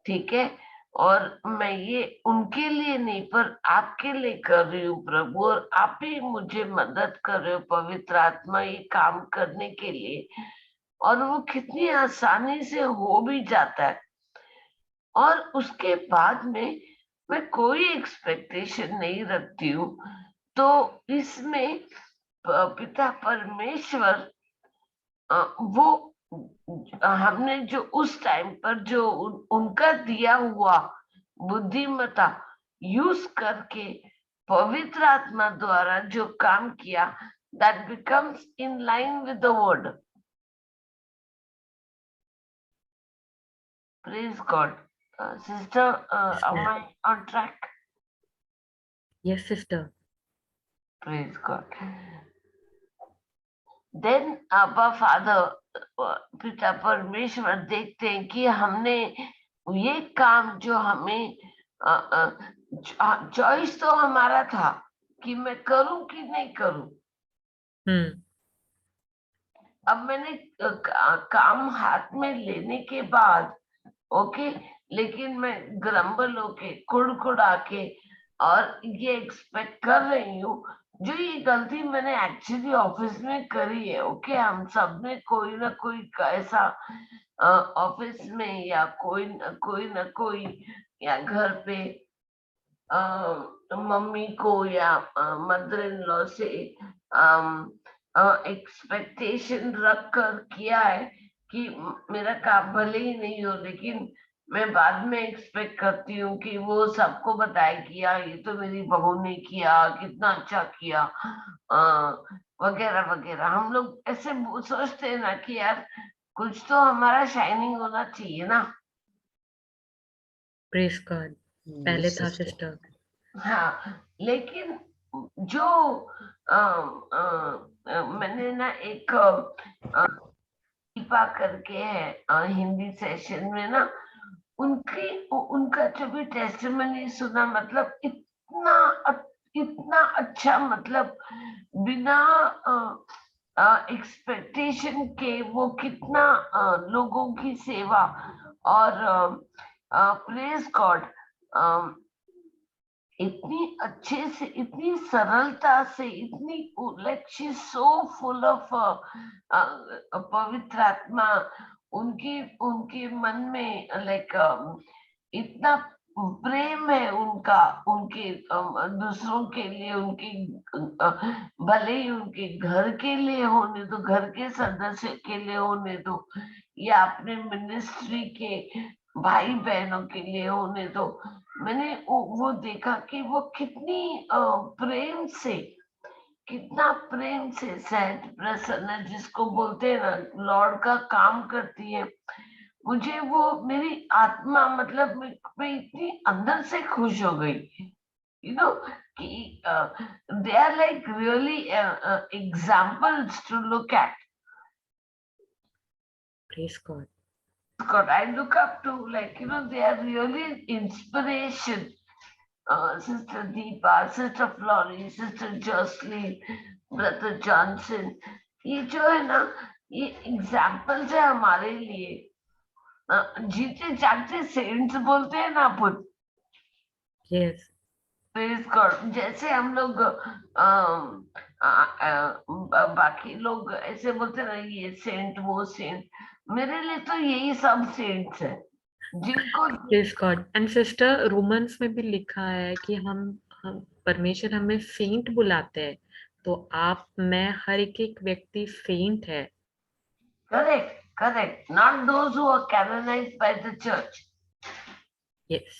ठीक है, और मैं ये उनके लिए नहीं पर आपके लिए कर रही हूँ प्रभु, और आप ही मुझे मदद कर रहे हो पवित्र आत्मा ये काम करने के लिए, और वो कितनी आसानी से हो भी जाता है। और उसके बाद में मैं कोई एक्सपेक्टेशन नहीं रखती हूँ, तो इसमें पिता परमेश्वर वो हमने जो उस टाइम पर जो उनका दिया हुआ बुद्धिमत्ता यूज करके पवित्र आत्मा द्वारा जो काम किया, that becomes in line with the word. Praise God. Sister, am I on track? Yes, sister. Praise God. Then Abba Father, पिता परमेश्वर देखते हैं कि हमने ये काम जो हमें चॉइस तो हमारा था कि मैं करूं कि नहीं करूं, अब मैंने काम हाथ में लेने के बाद ओके, लेकिन मैं ग्रम्बल होके कुड़कुड़ा के और ये एक्सपेक्ट कर रही हूँ, जो ये गलती मैंने एक्चुअली ऑफिस में करी है। ओके, हम सब ने कोई ना कोई ऐसा ऑफिस में या कोई ना कोई या घर पे मम्मी को या मदर इन लॉ से एक्सपेक्टेशन रख कर किया है कि मेरा काम भले ही नहीं हो, लेकिन मैं बाद में एक्सपेक्ट करती हूँ कि वो सबको बताए किया, ये तो मेरी बहू ने किया, कितना अच्छा किया, वगैरह वगैरह। हम लोग ऐसे सोचते हैं ना कि यार कुछ तो हमारा शाइनिंग होना चाहिए ना। Praise God. पहले था सिस्टर। हाँ, लेकिन जो मैंने ना एक दीपा करके है हिंदी सेशन में ना, उनका जो भी टेस्टिमनी सुना, मतलब इतना अच्छा, मतलब बिना एक्सपेक्टेशन के वो कितना लोगों की सेवा और प्रेज गॉड इतनी अच्छे से, इतनी सरलता से, इतनी like she is so full of पवित्र आत्मा। उनके उनके मन में लाइक इतना प्रेम है उनका, उनके दूसरों के लिए, उनके भले ही उनके घर के लिए होने दो, घर के सदस्य के लिए होने दो, या अपने मिनिस्ट्री के भाई बहनों के लिए होने दो। मैंने वो देखा कि वो कितनी प्रेम से, कितना प्रेम से सहज प्रसन्न जिसको बोलते हैं ना, लॉर्ड का काम करती है। मुझे वो मेरी आत्मा, मतलब मैं इतनी अंदर से खुश हो गई, यू नो, कि they are like really examples to look at. Praise God. God, I look up to, like, you know, they are really inspiration. Sister Deepa, Sister Florrie, Sister Jocelyn, Brother Johnson, ये जो है ना, ये examples है हमारे लिए। जीते जागते सेंट्स बोलते हैं ना अपन। यस। Praise God. जैसे हम लोग बाकी लोग ऐसे बोलते ना, ये सेंट वो सेंट, मेरे लिए तो यही सब सेंट्स है जिनको praise God. And sister, Romans में भी लिखा है कि हम परमेश्वर हमें सेंट बुलाते हैं, तो आप, मैं, हर एक व्यक्ति सेंट है। Correct correct, not those who are canonised by the church. Yes,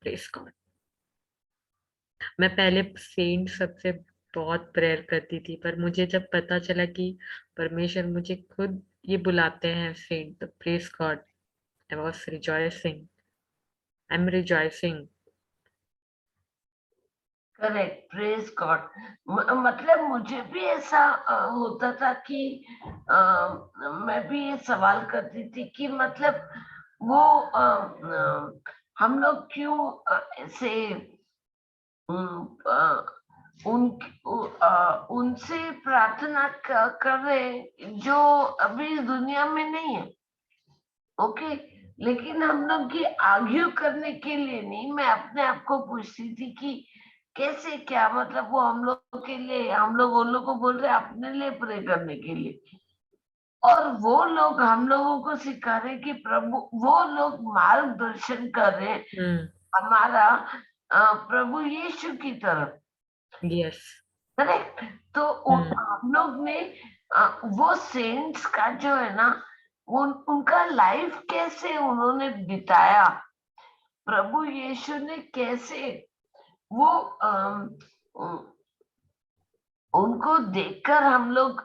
praise God. मैं पहले सेंट सबसे बहुत प्रेयर करती थी, पर मुझे जब पता चला कि परमेश्वर मुझे खुद ये बुलाते हैं सेंट, तो praise God, I was rejoicing, I am rejoicing. Correct, praise God. मतलब मुझे भी ऐसा होता था कि मैं भी ये सवाल करती थी कि मतलब वो हम लोग क्यों ऐसे उनसे प्रार्थना कर रहे जो अभी इस दुनिया में नहीं है। ओके, लेकिन हम लोग ये आर्ग्यू करने के लिए नहीं, मैं अपने आप को पूछती थी कि कैसे, क्या मतलब वो हम लोग के लिए, हम लोग उन लोग को बोल रहे अपने लिए प्रे करने के लिए, और वो लोग हम लोगों को सिखा रहे कि प्रभु, वो लोग मार्गदर्शन कर रहे हमारा प्रभु यीशु की तरफ। Yes, correct. तो हम लोग ने वो सेंट्स का जो है ना, उनका लाइफ कैसे उन्होंने बिताया, प्रभु यीशु ने कैसे वो उनको देखकर हम लोग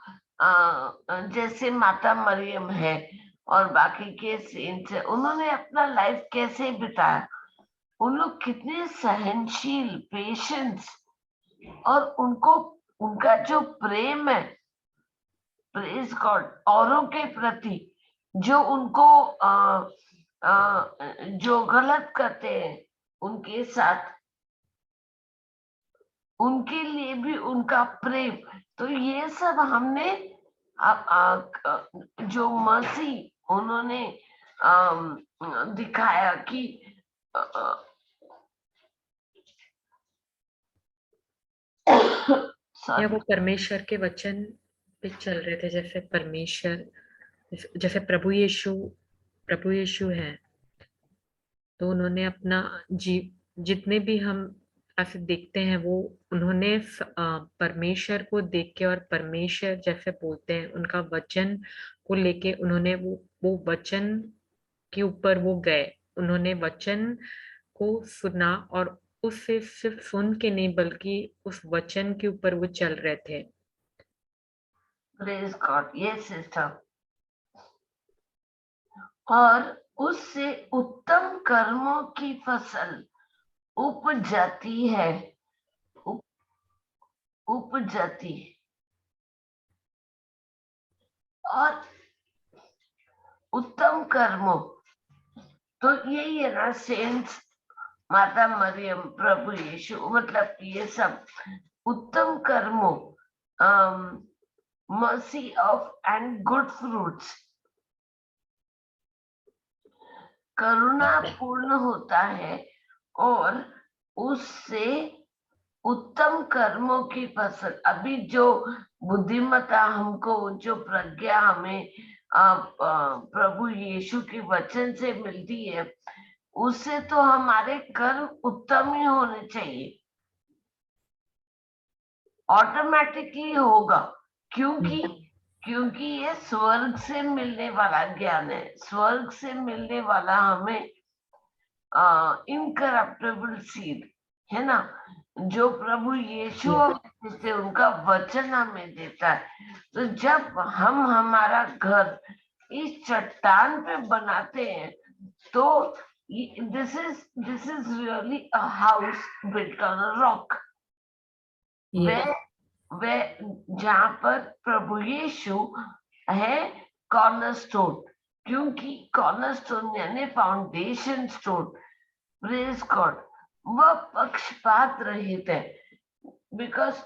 जैसे माता मरियम है और बाकी के सेंट्स है, उन्होंने अपना लाइफ कैसे बिताया, उन लोग कितने सहनशील, पेशेंस, और उनको उनका जो प्रेम है, प्रेज गॉड, औरों के प्रति, जो उनको जो गलत करते हैं उनके साथ, उनके लिए भी उनका प्रेम, तो ये सब हमने जो मर्सी उन्होंने दिखाया कि या वो परमेश्वर के वचन पे चल रहे थे, जैसे परमेश्वर, जैसे प्रभु यीशु है, तो उन्होंने अपना जितने भी हम ऐसे देखते हैं, वो उन्होंने परमेश्वर को देख के और परमेश्वर जैसे बोलते हैं उनका वचन को लेके उन्होंने वो वचन के ऊपर वो गए, उन्होंने वचन को सुना और उससे सिर्फ सुन के नहीं बल्कि उस वचन के ऊपर वो चल रहे थे। Praise God. Yes, sister. और उससे उत्तम कर्मों की फसल उपज जाती है, उपज जाती है। और उत्तम कर्मों तो यही है ना, सेंट्स, माता मरियम, प्रभु यीशु, मतलब ये सब उत्तम कर्मों, mercy of and good fruits, करुणा पूर्ण होता है और उससे उत्तम कर्मों की फसल। अभी जो बुद्धिमत्ता हमको, जो प्रज्ञा हमें प्रभु यीशु के वचन से मिलती है, उससे तो हमारे कर्म उत्तम ही होने चाहिए, ऑटोमेटिकली होगा, क्योंकि ये स्वर्ग से मिलने वाला ज्ञान है, स्वर्ग से मिलने वाला हमें इनकरप्टेबल सीड है ना, जो प्रभु यीशु से उनका वचन हमें देता है। तो जब हम हमारा घर इस चट्टान पे बनाते हैं, तो this is really a house built on a rock, वे जहाँ पर प्रभु यीशु है कॉर्नरस्टोन, क्योंकि कॉर्नरस्टोन यानी फाउंडेशन स्टोन, प्रेज गॉड, वह पक्षपात रहित है, बिकॉज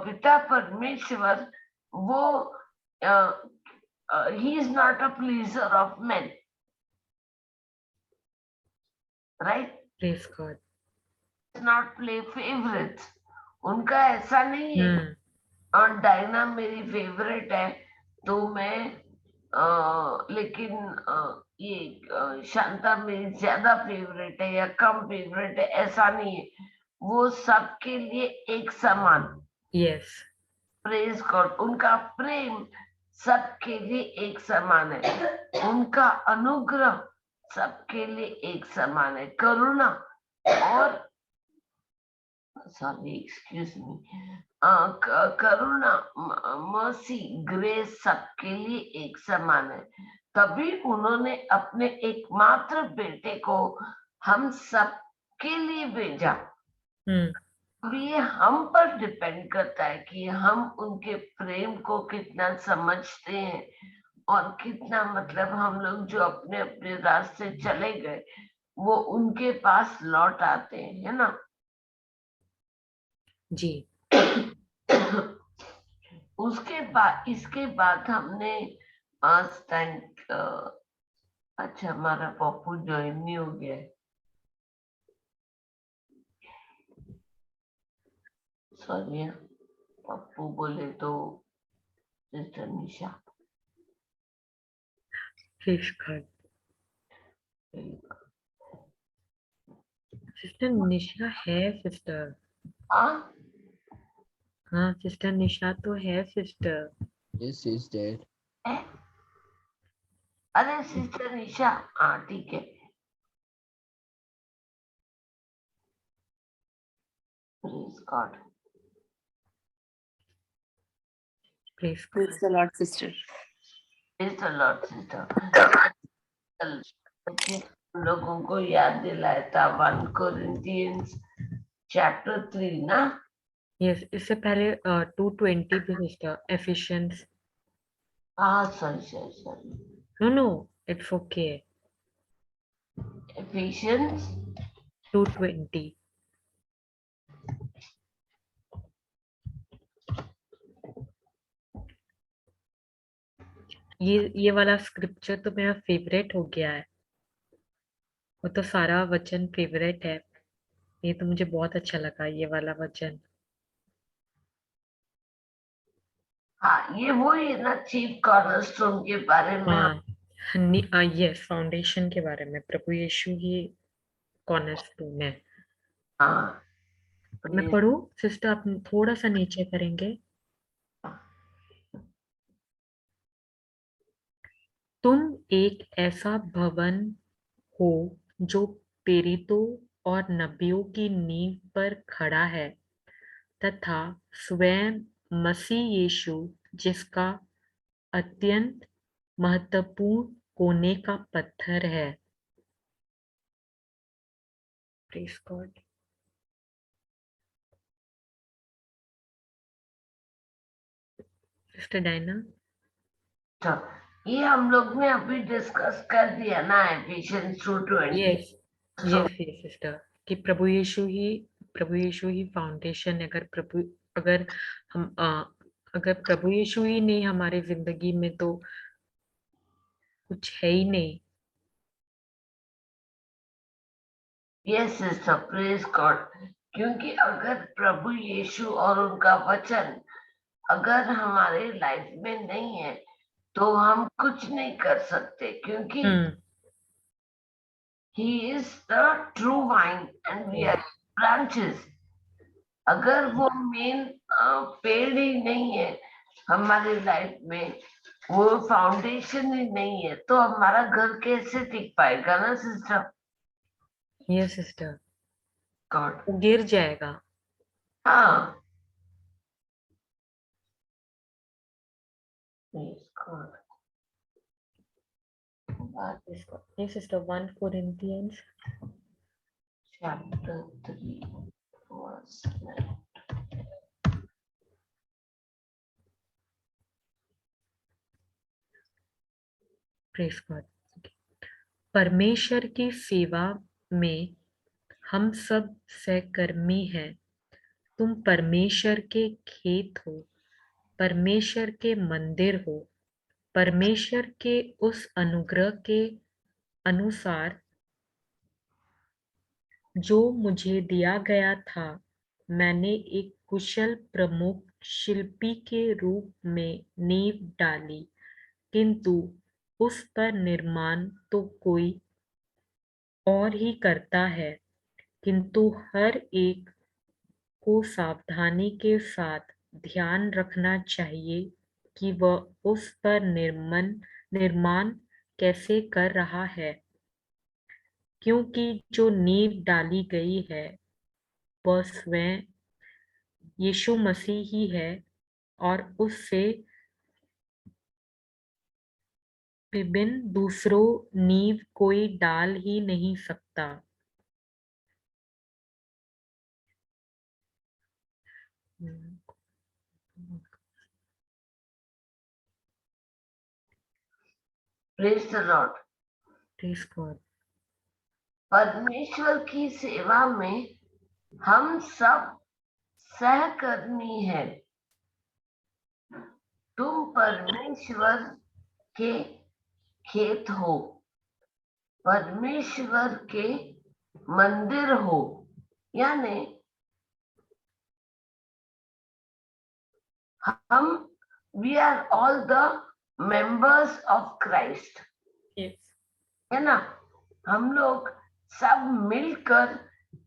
पिता परमेश्वर वो he is not a pleaser of main, right, praise God, not play favourites, उनका ऐसा नहीं है। और डायना मेरी फेवरेट है तो मैं लेकिन ये शांता मेरी ज्यादा फेवरेट है या कम फेवरेट है, ऐसा नहीं है, वो सबके लिए एक समान। यस, प्रेज गॉड, उनका प्रेम सबके लिए एक समान है, उनका अनुग्रह सबके लिए एक समान है, करुणा और सॉरी एक्सक्यूज मी, करुणा, मर्सी, ग्रेस सबके लिए एक समान है। तभी उन्होंने अपने एकमात्र बेटे को हम सबके लिए भेजा। अब ये हम पर डिपेंड करता है कि हम उनके प्रेम को कितना समझते हैं और कितना, मतलब हम लोग जो अपने अपने रास्ते चले गए वो उनके पास लौट आते हैं, है ना जी। उसके बाद, इसके बाद हमने अच्छा, हमारा पप्पू ज्वाइन नहीं हो गया है, सॉरी, पप्पू बोले तो सिस्टर निशा, सिस्टर निशा है सिस्टर, हाँ सिस्टर निशा तो है सिस्टर। Yes, is there. अरे सिस्टर निशा, हाँ ठीक है, praise God, praise the Lord sister, praise the Lord sister. लोगों को याद दिलाया था 1 कोरिंथियंस चैप्टर 3 ना। यस, इससे पहले 2:20 भी sister, Ephesians. Sorry, no it's okay, Ephesians 2:20। ये वाला स्क्रिप्चर तो मेरा फेवरेट हो गया है। वो तो सारा वचन फेवरेट है। ये तो मुझे बहुत अच्छा लगा ये वाला वचन। हाँ, ये वो ही ना चीफ कॉर्नरस्टोन के बारे में हाँ, यस, फाउंडेशन के बारे में। प्रभु यीशु ही कॉर्नरस्टोन है। हाँ, मैं पढ़ूं सिस्टर? आप थोड़ा सा नीचे करेंगे। तुम एक ऐसा भवन हो जो प्रेरितों और नबियों की नींव पर खड़ा है, तथा स्वयं मसीह यीशु, जिसका अत्यंत महत्वपूर्ण कोने का पत्थर है। Praise God. सिस्टर डायना, अच्छा, ये हम लोग ने अभी डिस्कस कर दिया ना, efficiency 2:20। Yes yes yes sister, कि प्रभु यीशु ही फाउंडेशन है। अगर हम अगर प्रभु यीशु ही नहीं हमारे जिंदगी में, तो कुछ है ही नहीं। Yes sister, praise God. क्योंकि अगर प्रभु यीशु और उनका वचन अगर हमारे लाइफ में नहीं है तो हम कुछ नहीं कर सकते, क्योंकि he is the true vine and we are branches। अगर वो मेन पेड़ ही नहीं है हमारी लाइफ में, वो फाउंडेशन ही नहीं है, तो हमारा घर कैसे टिक पाएगा ना सिस्टर? यस सिस्टर, गॉड, वो गिर जाएगा। हाँ, praise God. Yes sister, 1 Corinthians chapter 3 verse 9। Praise God. परमेश्वर की सेवा में हम सब सहकर्मी हैं। तुम परमेश्वर के खेत हो, परमेश्वर के मंदिर हो, परमेश्वर के उस अनुग्रह के अनुसार जो मुझे दिया गया था। मैंने एक कुशल प्रमुख शिल्पी के रूप में नींव डाली, किंतु उस पर निर्माण तो कोई और ही करता है। किंतु हर एक को सावधानी के साथ ध्यान रखना चाहिए कि वह उस पर निर्माण कैसे कर रहा है, क्योंकि जो नींव डाली गई है वह स्वयं यीशु मसीह ही है, और उससे विभिन्न दूसरों नींव कोई डाल ही नहीं सकता। Praise the Lord. Praise God. परमेश्वर की सेवा में हम सब सहकर्मी हैं। तुम परमेश्वर के खेत हो, परमेश्वर के मंदिर हो, यानी हम we are all the members of Christ, है ना? हम लोग सब मिलकर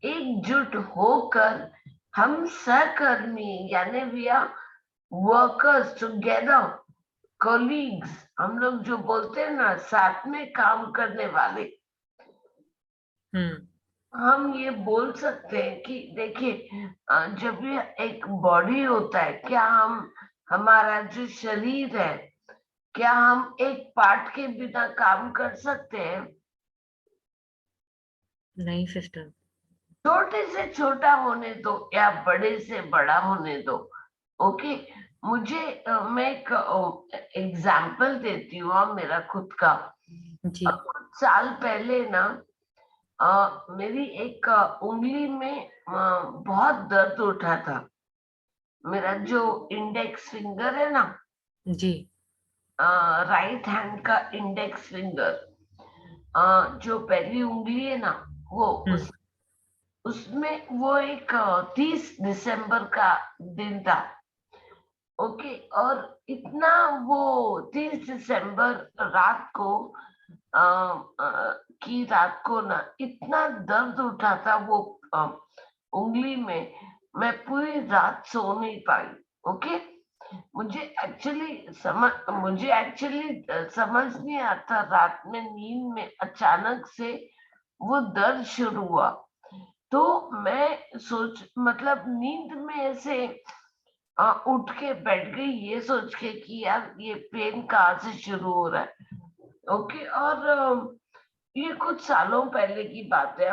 एकजुट होकर हम सहकर्मी, यानी we are workers together, colleagues. हम लोग जो बोलते हैं ना, साथ में काम करने वाले। हम ये बोल सकते हैं कि देखिए, जब ये एक बॉडी होता है, क्या हमारा जो शरीर है, क्या हम एक पार्ट के बिना काम कर सकते हैं? नहीं सिस्टर। छोटे से छोटा होने दो या बड़े से बड़ा होने दो, ओके। मुझे मैं एक एग्जाम्पल देती हूँ मेरा खुद का। जी। कुछ साल पहले ना मेरी एक उंगली में बहुत दर्द उठा था। मेरा जो इंडेक्स फिंगर है ना, जी, राइट हैंड का इंडेक्स फिंगर, जो पहली उंगली है ना, वो उसमें वो एक 30 दिसंबर का दिन था। ओके, और इतना वो 30 दिसंबर रात को की रात को ना इतना दर्द उठा था वो उंगली में, मैं पूरी रात सो नहीं पाई। ओके, मुझे एक्चुअली समझ नहीं आता, रात में नींद में अचानक से वो दर्द शुरू हुआ, तो मैं मतलब नींद में ऐसे उठ के बैठ गई, ये सोच के कि यार ये पेन कहाँ से शुरू हो रहा है। ओके, और ये कुछ सालों पहले की बात है,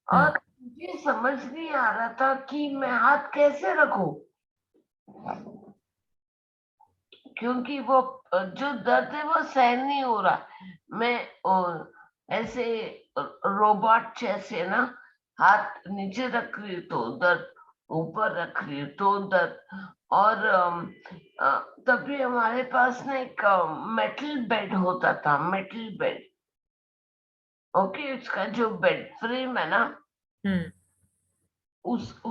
और मुझे समझ नहीं आ रहा था कि मैं हाथ कैसे रखूं, क्योंकि वो जो दर्द है वो सहन नहीं हो रहा। मैं ऐसे रोबोट जैसे ना हाथ नीचे रख रही तो दर्द, ऊपर रख रही तो दर्द, और तभी हमारे पास ना एक मेटल बेड होता था, मेटल बेड। ओके, उसका जो बेड फ्रेम है ना, उस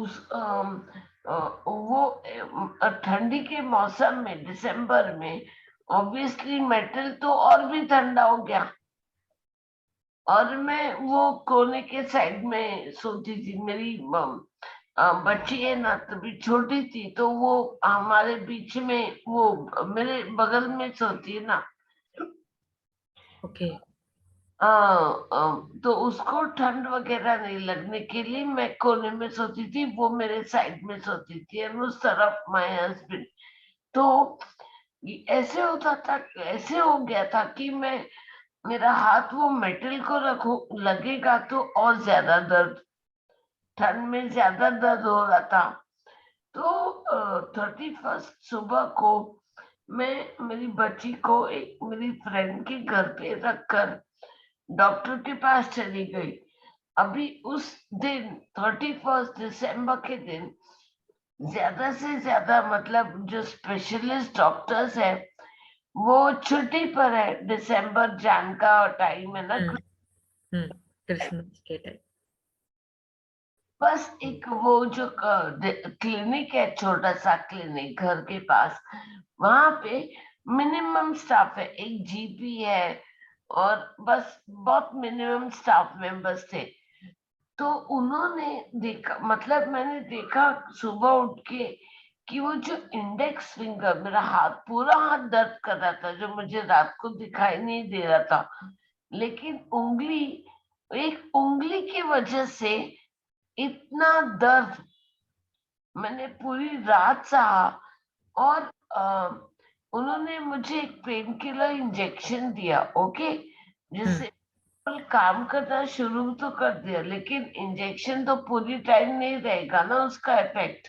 वो ठंडी के मौसम में दिसंबर में ऑब्वियसली मेटल तो और भी ठंडा हो गया, और मैं वो कोने के साइड में सोती थी। मेरी बच्ची है ना, तभी छोटी थी, तो वो हमारे बीच में, वो मेरे बगल में सोती है ना। ओके। तो उसको ठंड वगैरह नहीं लगने के लिए मैं कोने में सोती थी, वो मेरे साइड में सोती थी, और उस तरफ माय हस्बैंड। तो ऐसे होता था, ऐसे हो गया था कि मैं, मेरा हाथ वो मेटल को रखो लगेगा तो और ज्यादा दर्द, ठंड में ज्यादा दर्द हो रहा था। तो 31 सुबह को मैं मेरी बच्ची को एक मेरी फ्रेंड के घर पे रखकर डॉक्टर के पास चली गई। अभी उस दिन 31 दिसंबर के दिन ज्यादा से ज्यादा, मतलब जो स्पेशलिस्ट डॉक्टर्स है वो छुट्टी पर है, दिसंबर जान का टाइम है ना, क्रिसमस के टाइम। बस एक वो जो क्लिनिक है, छोटा सा क्लिनिक घर के पास, वहां पे मिनिमम स्टाफ है, एक जीपी है, और बस बहुत मिनिमम स्टाफ मेंबर्स थे। तो उन्होंने देखा, मतलब मैंने देखा सुबह उठ के कि वो जो इंडेक्स फिंगर, मेरा हाथ, पूरा हाथ दर्द कर रहा था, जो मुझे रात को दिखाई नहीं दे रहा था, लेकिन उंगली, एक उंगली की वजह से इतना दर्द मैंने पूरी रात सहा। और उन्होंने मुझे एक पेन किलर इंजेक्शन दिया। ओके, जिससे काम करना शुरू तो कर दिया, लेकिन इंजेक्शन तो पूरी टाइम नहीं रहेगा ना उसका इफेक्ट।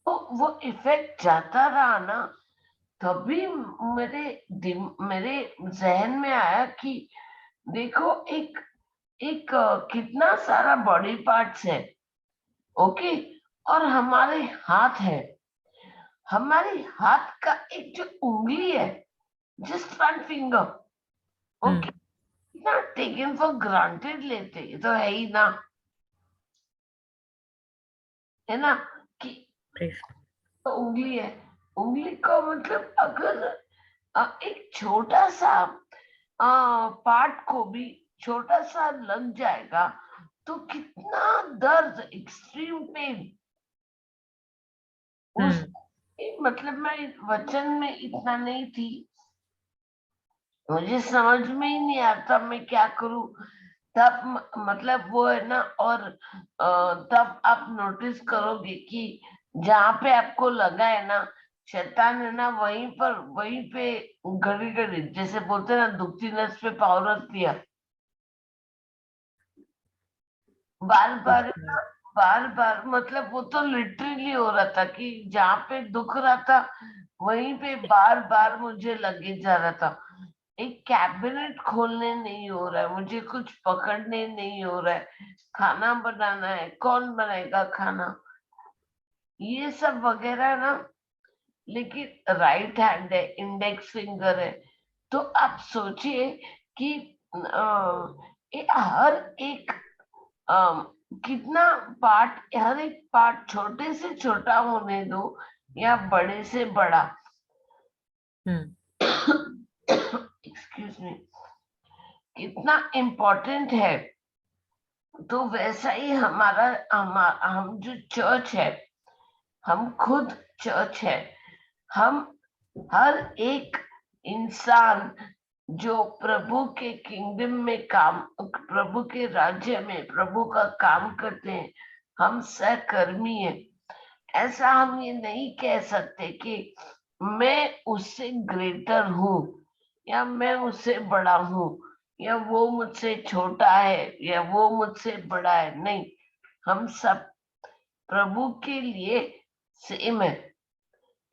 तो वो इफेक्ट जाता रहा ना, तभी मेरे जहन में आया कि देखो, एक एक कितना सारा बॉडी पार्ट्स है। ओके, और हमारे हाथ है, हमारे हाथ का एक जो उंगली है, जस्ट वन फिंगर। ओके, ना टेकन फॉर ग्रांटेड लेते, ये तो है ही ना, है ना, कि तो उंगली है, उंगली का मतलब अगर एक छोटा सा पार्ट को भी छोटा सा लग जाएगा तो कितना दर्द, एक्सट्रीम पेन। उस मतलब मैं वचन में इतना नहीं थी, मुझे समझ में ही नहीं आता मैं क्या करूं। तब मतलब वो है ना, और तब आप नोटिस करोगे कि जहाँ पे आपको लगा है ना, शैतान है ना, वहीं पे घड़ी घड़ी, जैसे बोलते हैं ना, दुखती नस पे पाव रख दिया, बार बार है ना, बार बार, मतलब वो तो लिटरली हो रहा था कि जहाँ पे दुख रहा था वहीं पे बार बार मुझे लगे जा रहा था। एक कैबिनेट खोलने नहीं हो रहा है मुझे, कुछ पकड़ने नहीं हो रहा है, खाना बनाना है, कौन बनाएगा खाना, ये सब वगैरह ना, लेकिन राइट हैंड है, इंडेक्स फिंगर है। तो आप सोचिए कि हर एक कितना पार्ट, हर एक पार्ट छोटे से छोटा होने दो या बड़े से बड़ा, एक्सक्यूज मी, कितना इम्पोर्टेंट है। तो वैसा ही हम जो चर्च है, हम खुद चर्च है। हम हर एक इंसान जो प्रभु के किंगडम में काम, प्रभु के राज्य में प्रभु का काम करते हैं, हम सहकर्मी हैं। ऐसा हम ये नहीं कह सकते कि मैं उससे ग्रेटर हूँ या मैं उससे बड़ा हूँ या वो मुझसे छोटा है या वो मुझसे बड़ा है। नहीं, हम सब प्रभु के लिए सेम है।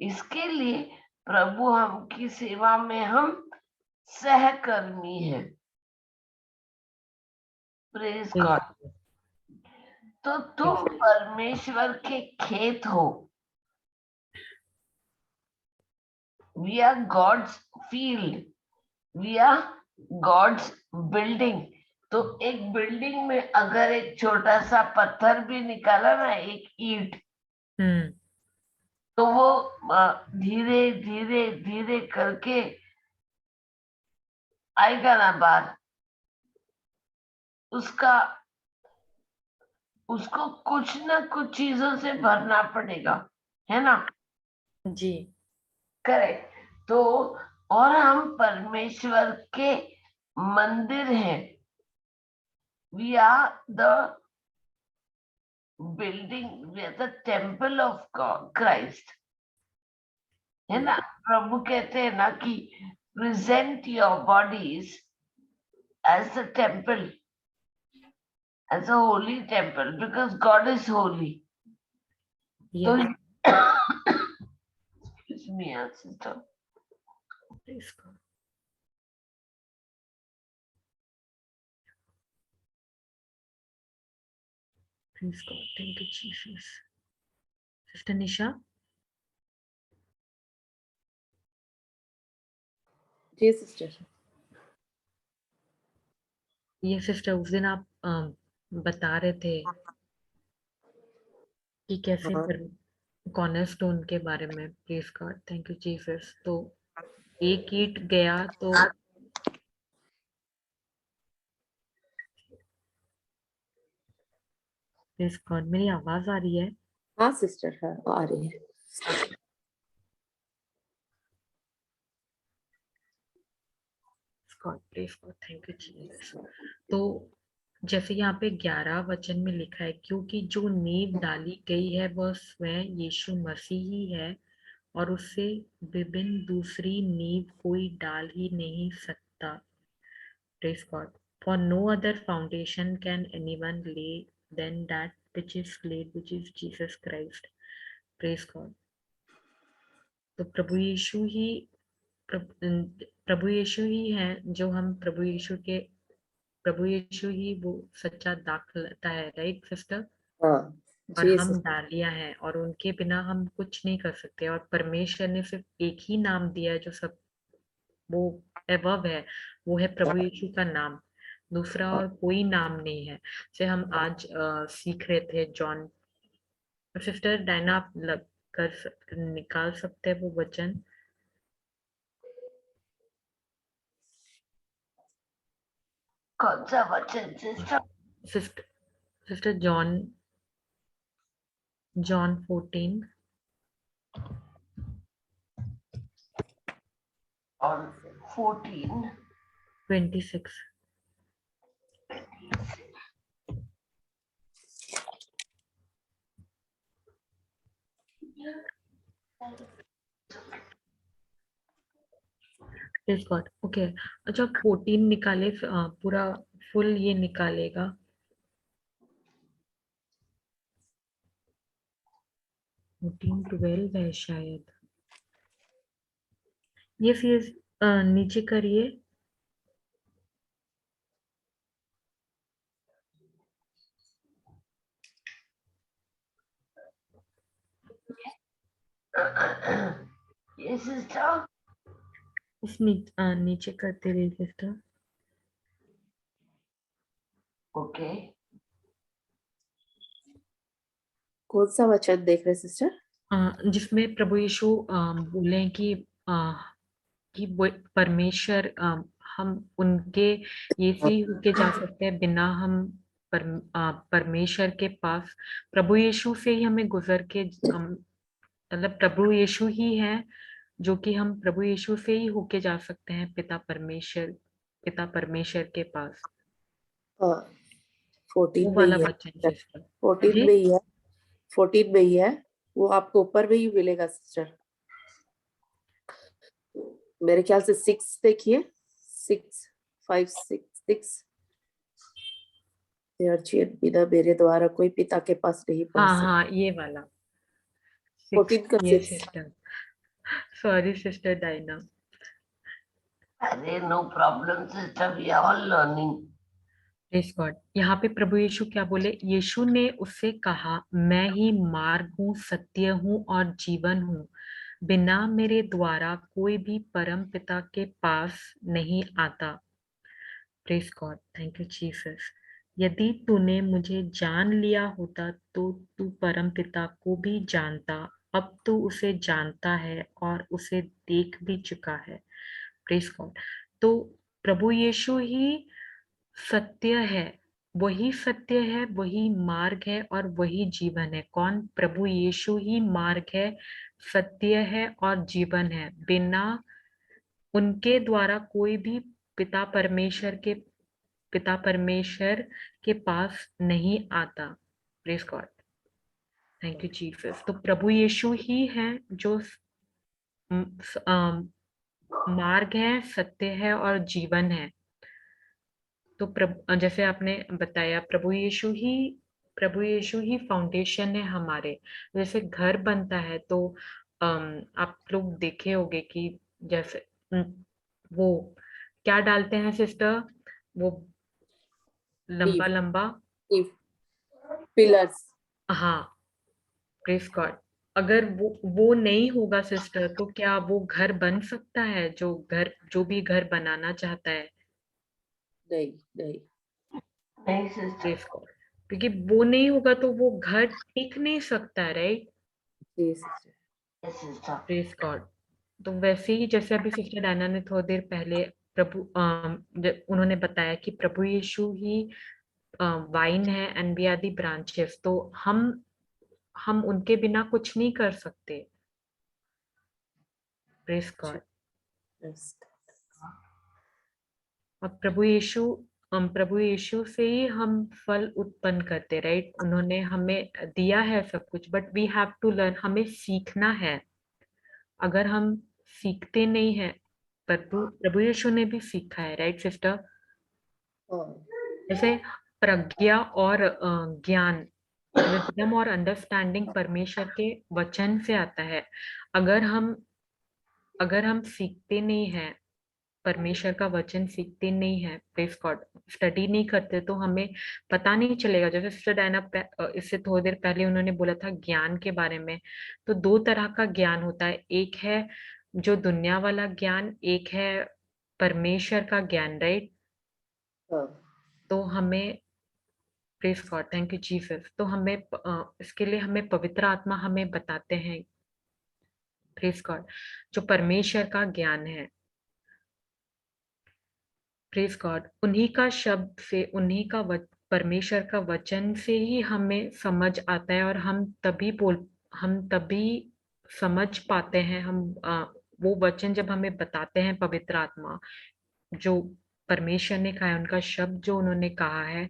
इसके लिए प्रभु हम की सेवा में हम सहकर्मी है। Praise God. तो तुम परमेश्वर के खेत हो। We are God's field, we are God's building. तो एक बिल्डिंग में अगर एक छोटा सा पत्थर भी निकाला ना, एक ईंट, तो वो धीरे धीरे धीरे करके आएगा ना बाहर। उसको कुछ ना कुछ चीजों से भरना पड़ेगा, है ना जी। करेक्ट। तो और हम परमेश्वर के मंदिर हैं। We are the building, we are the temple of Christ, है ना। प्रभु कहते हैं ना कि present your bodies as the temple, as a holy temple, because God is holy. Yes. So, excuse me, sister. Praise God. Praise God. Thank you, Jesus. Sister Nisha. जी sister. ये sister उस दिन आप बता रहे थे कि कैसे कॉर्नरस्टोन के बारे में। Praise God, thank you Jesus. तो एक ईंट गया तो प्रेज गॉड। मेरी आवाज आ रही है? हाँ सिस्टर, हाँ आ रही है। God, praise God, thank you Jesus. तो जैसे यहाँ पे 11 वचन में लिखा है, क्योंकि जो नींव डाली गई है वह स्वयं यीशु मसीह ही है और उससे विभिन्न दूसरी नींव कोई डाल ही नहीं सकता। Praise God. For no other foundation can anyone lay than that which is laid, which is Jesus Christ. Praise God. तो प्रभु यीशु ही है जो हम प्रभु यीशु ही वो सच्चा दाखलता है, राइट सिस्टर? हाँ और जी हम सिस्टर। डालियां हैं और उनके बिना हम कुछ नहीं कर सकते। और परमेश्वर ने सिर्फ एक ही नाम दिया है जो सब वो एबव है, वो है प्रभु यीशु का नाम। दूसरा और कोई नाम नहीं है। से हम आज सीख रहे थे जॉन। सिस्टर डायना, आप निकाल सकते हैं वो वचन? कौन सा वचन सिस्टर? सिस्टर जॉन 14 और 14 26। Praise God. ओके, अच्छा 14 निकाले, पूरा फुल ये निकालेगा। 14-12 है शायद। ये फिर नीचे करिए। Yes, sister. उस नीचे करते रहिए सिस्टर। Okay. कौन सा वचन देख रहे सिस्टर? जिसमें प्रभु यीशु बोले कि वो परमेश्वर हम उनके ये से ही होके जा सकते हैं बिना हम परमेश्वर के पास प्रभु यीशु से ही हमें गुजर के मतलब प्रभु यीशु ही है जो कि हम प्रभु यीशु से ही होके जा सकते हैं पिता परमेश्वर के पास। 14 वो में वाला ही है, वचन सिस्टर। 14 में ही है, 14 में ही है, वो आपको ऊपर में ही मिलेगा सिस्टर। मेरे ख्याल से 6 देखिए, 6, 5, 6 बिना मेरे द्वारा कोई पिता के पास नहीं पहुंच हाँ सकता। हाँ ये वाला 14 का 6। सिस्टर। Sorry sister Diana. अरे no problem, sister. We are all learning. Praise God. यहाँ पे प्रभु यीशु क्या बोले? यीशु ने उससे कहा, मैं ही मार्ग हूँ, सत्य हूँ और जीवन हूँ। बिना मेरे द्वारा कोई भी परम पिता के पास नहीं आता। Praise God, thank you Jesus. यदि तूने मुझे जान लिया होता तो तू परम पिता को भी जानता। अब तू उसे जानता है और उसे देख भी चुका है। Praise God. तो प्रभु यीशु ही सत्य है, वही सत्य है, वही मार्ग है और वही जीवन है। कौन? प्रभु यीशु ही मार्ग है, सत्य है और जीवन है। बिना उनके द्वारा कोई भी पिता परमेश्वर के पास नहीं आता। Praise God, thank you Jesus. तो प्रभु यीशु ही है जो मार्ग है, सत्य है और जीवन है। तो जैसे आपने बताया प्रभु यीशु ही फाउंडेशन है हमारे। जैसे घर बनता है तो आप लोग देखे होंगे कि जैसे वो क्या डालते हैं सिस्टर, वो लंबा लंबा। पिलर्स। हाँ, प्रेज गॉड। अगर वो नहीं होगा सिस्टर तो क्या वो घर बन सकता है? जो भी घर बनाना चाहता है? नहीं नहीं। नहीं, sister. Praise God. क्योंकि वो नहीं होगा तो वो घर टिक नहीं सकता, राइट? जी sister. Yes, sister. Praise God. तो वैसे ही जैसे अभी सिस्टर डायना ने थोड़ी देर पहले उन्होंने बताया कि प्रभु यीशु ही वाइन है and we are the branches. तो हम उनके बिना कुछ नहीं कर सकते। Praise God. Yes. और प्रभु यीशु से ही हम फल उत्पन्न करते, राइट? उन्होंने हमें दिया है सब कुछ, but we have to learn. हमें सीखना है। अगर हम सीखते नहीं है, प्रभु यीशु ने भी सीखा है, राइट सिस्टर? हाँ। जैसे प्रज्ञा और ज्ञान, विजडम और अंडरस्टैंडिंग परमेश्वर के वचन से आता है। अगर हम सीखते नहीं है, परमेश्वर का वचन सीखते नहीं है, प्रेज गॉड, स्टडी नहीं करते, तो हमें पता नहीं चलेगा। जैसे सिस्टर डायना इससे थोड़ी देर पहले उन्होंने बोला था ज्ञान के बारे में। तो 2 तरह का ज्ञान होता है। एक है जो दुनिया वाला ज्ञान, एक है परमेश्वर का ज्ञान, राइट? हाँ। तो हमें, praise God, thank you Jesus. तो हमें इसके लिए हमें पवित्र आत्मा हमें बताते हैं, प्रेज गॉड, जो परमेश्वर का ज्ञान है। प्रेज गॉड, उन्हीं का शब्द से, उन्हीं का परमेश्वर का वचन से ही हमें समझ आता है और हम तभी समझ पाते हैं। वो वचन जब हमें बताते हैं पवित्र आत्मा, जो परमेश्वर ने कहा है, उनका शब्द जो उन्होंने कहा है,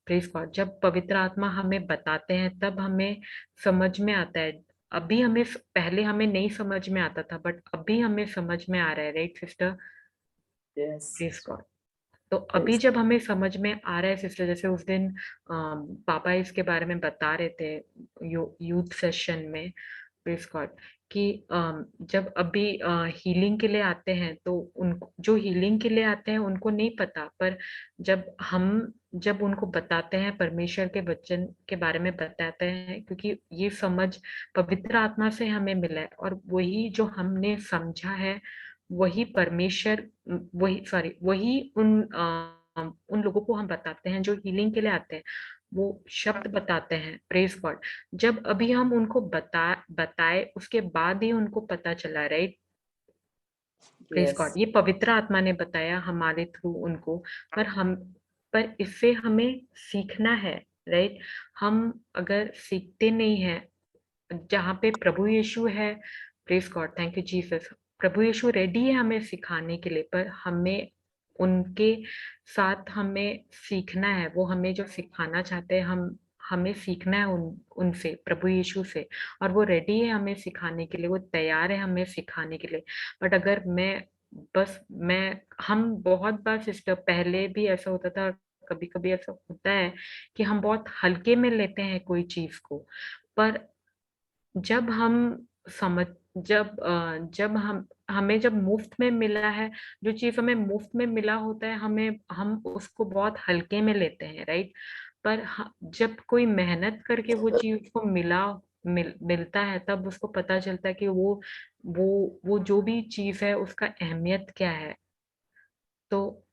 प्रेज गॉड, जब पवित्र आत्मा हमें बताते हैं तब हमें समझ में आता है। पहले हमें नहीं समझ में आता था, बट अभी हमें समझ में आ रहा है, right sister? Yes. Praise God. तो अभी जब हमें समझ में आ रहा है सिस्टर, जैसे उस दिन पापा इसके बारे में बता रहे थे यूथ सेशन में, प्रेज गॉड, कि जब अभी हीलिंग के लिए आते हैं तो उनको, जो हीलिंग के लिए आते हैं उनको नहीं पता, पर जब उनको बताते हैं, परमेश्वर के वचन के बारे में बताते हैं, क्योंकि ये समझ पवित्र आत्मा से हमें मिला है, और वही जो हमने समझा है वही परमेश्वर, वही उन लोगों को हम बताते हैं जो हीलिंग के लिए आते हैं, वो शब्द बताते हैं। Praise God. जब अभी हम उनको बताए उसके बाद ही उनको पता चला, राइट? Praise God. ये पवित्र आत्मा ने बताया हमारे थ्रू उनको, पर इससे हमें सीखना है, राइट? हम अगर सीखते नहीं है, जहाँ पे प्रभु यीशु है, praise God, thank you Jesus, प्रभु यीशु रेडी है हमें सिखाने के लिए, पर हमें उनके साथ हमें सीखना है। वो हमें जो सिखाना चाहते हैं, हमें सीखना है उनसे, प्रभु यीशु से, और वो रेडी है हमें सिखाने के लिए, वो तैयार है हमें सिखाने के लिए। बट अगर हम बहुत बार सिस्टर, पहले भी ऐसा होता था, कभी कभी ऐसा होता है कि हम बहुत हल्के में लेते हैं कोई चीज को, पर जब हम समझ जब हमें जब मुफ्त में मिला है, जो चीज हमें मुफ्त में मिला होता है, हम उसको बहुत हल्के में लेते हैं, राइट? पर जब कोई मेहनत करके वो चीज को मिलता है, तब उसको पता चलता है कि वो जो भी चीज है उसका अहमियत क्या है। तो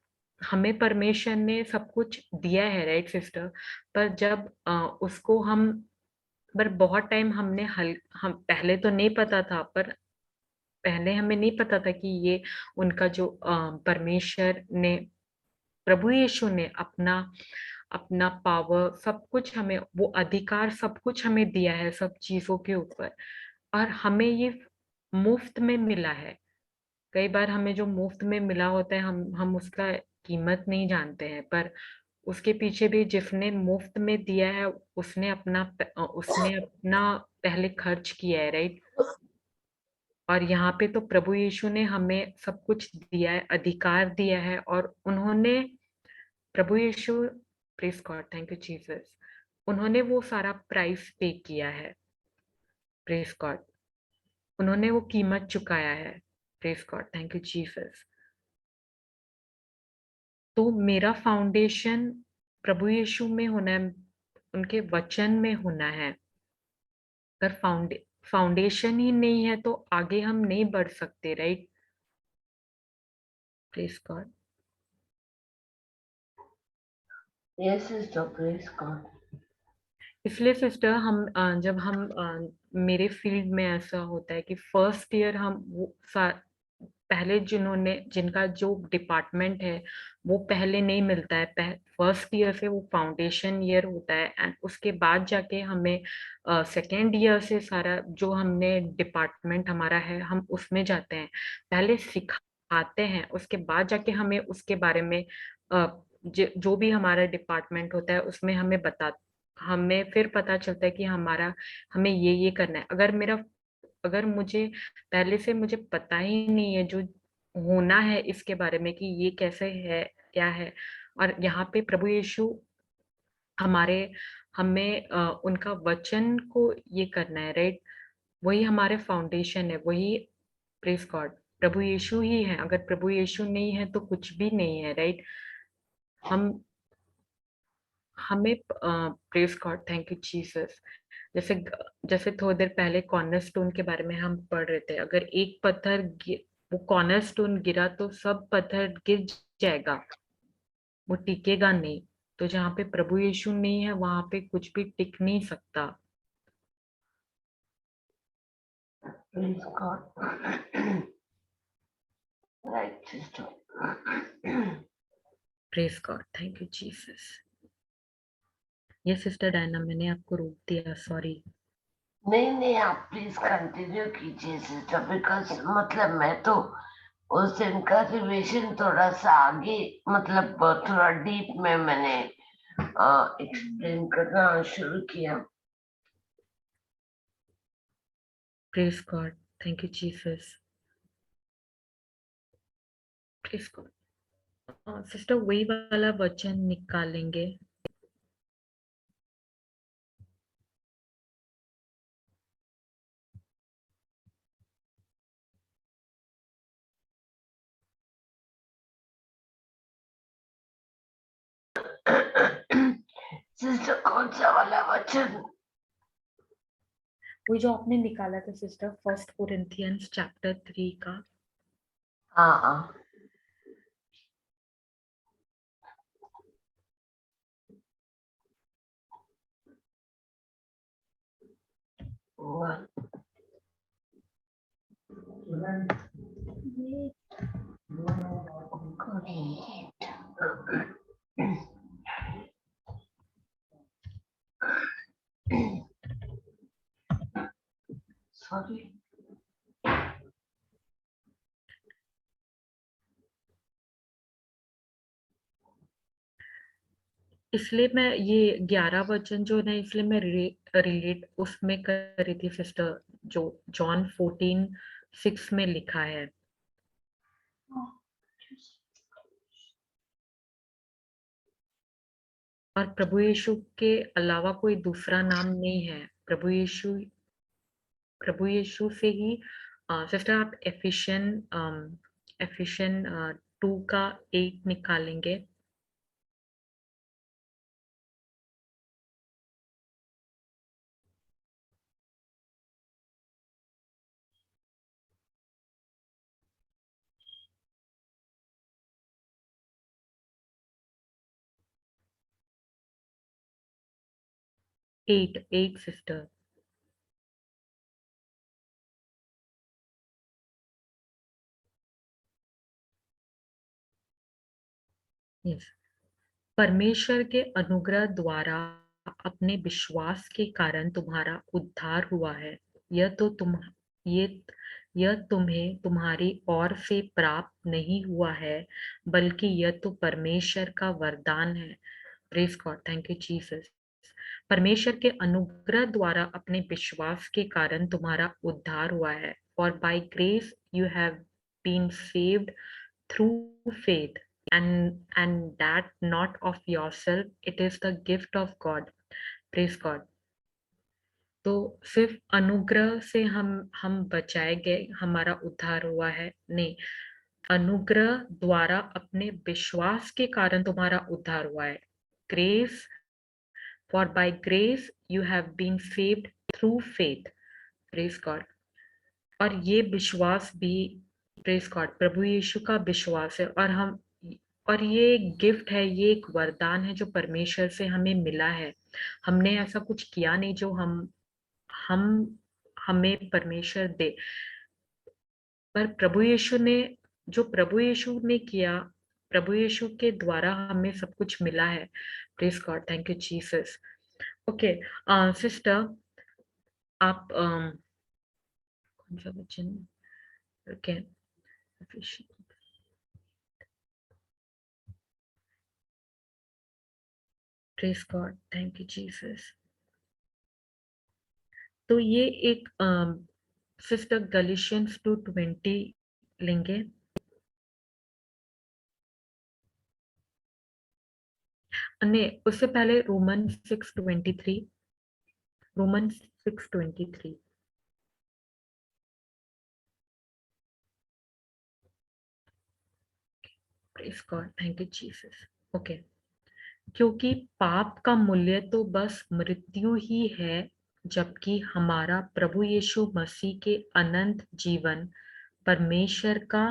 हमें परमेश्वर ने सब कुछ दिया है, राइट सिस्टर? पर जब उसको पर बहुत टाइम हम पहले तो नहीं पता था, पर पहले हमें नहीं पता था कि ये उनका जो परमेश्वर ने, प्रभु यीशु ने अपना अपना पावर, सब कुछ हमें, वो अधिकार सब कुछ हमें दिया है सब चीजों के ऊपर, और हमें ये मुफ्त में मिला है। कई बार हमें जो मुफ्त में मिला होता है, हम उसका कीमत नहीं जानते हैं, पर उसके पीछे भी जिसने मुफ्त में दिया है, उसने अपना पहले खर्च किया है, राइट? और यहाँ पे तो प्रभु यीशु ने हमें सब कुछ दिया है, अधिकार दिया है, और उन्होंने, प्रभु यीशु, praise God, thank you Jesus, उन्होंने वो सारा प्राइस पे किया है। Praise God. उन्होंने वो कीमत चुकाया है। Praise God, thank you Jesus. तो मेरा फाउंडेशन प्रभु यीशु में होना है, उनके वचन में होना है। अगर फाउंडेशन ही नहीं है तो आगे हम नहीं बढ़ सकते, right? Praise God. Yes, sister, praise God. इसलिए सिस्टर, जब मेरे फील्ड में ऐसा होता है कि फर्स्ट ईयर हम पहले जिनका जो डिपार्टमेंट है वो पहले नहीं मिलता है, फर्स्ट ईयर से वो फाउंडेशन ईयर होता है, एंड उसके बाद जाके हमें सेकेंड ईयर से सारा जो हमने डिपार्टमेंट हमारा है हम उसमें जाते हैं। पहले सिखाते हैं, उसके बाद जाके हमें उसके बारे में जो भी हमारा डिपार्टमेंट होता है उसमें हमें फिर पता चलता है कि हमें ये करना है। अगर मुझे पहले से मुझे पता ही नहीं है जो होना है इसके बारे में कि ये कैसे है, क्या है, और यहाँ पे प्रभु यीशु हमारे हमें उनका वचन को ये करना है, राइट? वही हमारे फाउंडेशन है, वही, प्रेज गॉड, प्रभु यीशु ही है। अगर प्रभु यीशु नहीं है तो कुछ भी नहीं है, राइट? हम हमें praise God, thank you Jesus. जैसे जैसे थोड़ी देर पहले कॉर्नरस्टोन के बारे में हम पढ़ रहे थे, अगर एक वो कॉर्नरस्टोन गिरा तो सब पत्थर गिर जाएगा, वो टिकेगा नहीं। तो जहाँ पे प्रभु यीशु नहीं है वहां पे कुछ भी टिक नहीं सकता। Praise God. Right, sister. Praise God, thank you Jesus. ये सिस्टर डायना, मैंने आपको रोक दिया, सॉरी। नहीं, आप प्लीज कंटिन्यू कीजिए सिस्टर, बिकॉज मतलब मैं तो उस दिन का रिविजन थोड़ा सा आगे, मतलब थोड़ा डीप में मैंने एक्सप्लेन करना शुरू किया। Praise God, thank you Jesus. Praise God. Sister वही वाला वचन निकालेंगे। सिस्टर कौन सा वाला वचन? वो जो आपने निकाला था सिस्टर, 1 कोरिंथियंस चैप्टर 3 का। हाँ, सॉरी, इसलिए मैं ये 11 वचन जो ना, इसलिए मैं रिलेट उसमें कर रही थी सिस्टर, जो जॉन 14:6 में लिखा है। और प्रभु यीशु के अलावा कोई दूसरा नाम नहीं है। प्रभु यीशु से ही सिस्टर आप एफिशियन 2 का 8 निकालेंगे। Eight sister. यस। परमेश्वर के अनुग्रह द्वारा अपने विश्वास के कारण तुम्हारा उद्धार हुआ है। यह तुम्हें तुम्हारी ओर से प्राप्त नहीं हुआ है, बल्कि यह तो परमेश्वर का वरदान है। Praise God, thank you Jesus. परमेश्वर के अनुग्रह द्वारा अपने विश्वास के कारण तुम्हारा उद्धार हुआ है। For by grace you have been saved through faith, and that not of yourself, it is the gift of God. Praise God. तो सिर्फ अनुग्रह से हम बचाए गए, हमारा उद्धार हुआ है नहीं, अनुग्रह द्वारा अपने विश्वास के कारण तुम्हारा उद्धार हुआ है। Grace, for by grace you have been saved through faith. Praise God. और ये विश्वास भी, प्रेज गॉड, प्रभु यीशु का विश्वास है। और ये एक गिफ्ट है, ये एक वरदान है जो परमेश्वर से हमें मिला है। हमने ऐसा कुछ किया नहीं जो हम हमें परमेश्वर दे, पर जो प्रभु यीशु ने किया, प्रभु यीशु के द्वारा हमें सब कुछ मिला है। Praise God, thank you Jesus. Okay sister, आप कौन सा वचन? Okay, praise God, thank you Jesus. तो ये एक सिस्टर गैलेशियंस 2:20 लेंगे। नहीं, उससे पहले Roman 6:23, Roman 6:23। Praise God, thank you Jesus. Okay, क्योंकि पाप का मूल्य तो बस मृत्यु ही है, जबकि हमारा प्रभु यीशु मसीह के अनंत जीवन परमेश्वर का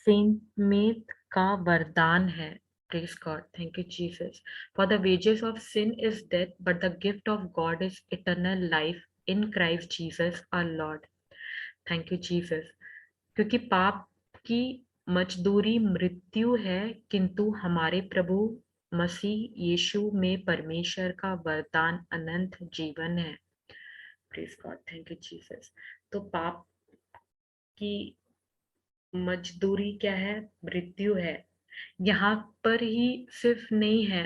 सेंतमेत का वरदान है। Praise God. Thank you, Jesus. For the wages of sin is death, but the gift of God is eternal life in Christ Jesus our Lord. Thank you, Jesus. क्योंकि पाप की मजदूरी मृत्यु है, किंतु हमारे प्रभु मसीह यीशु में परमेश्वर का वरदान अनंत जीवन है। Praise God. Thank you, Jesus. तो पाप की मजदूरी क्या है? मृत्यु है। यहाँ पर ही सिर्फ नहीं है,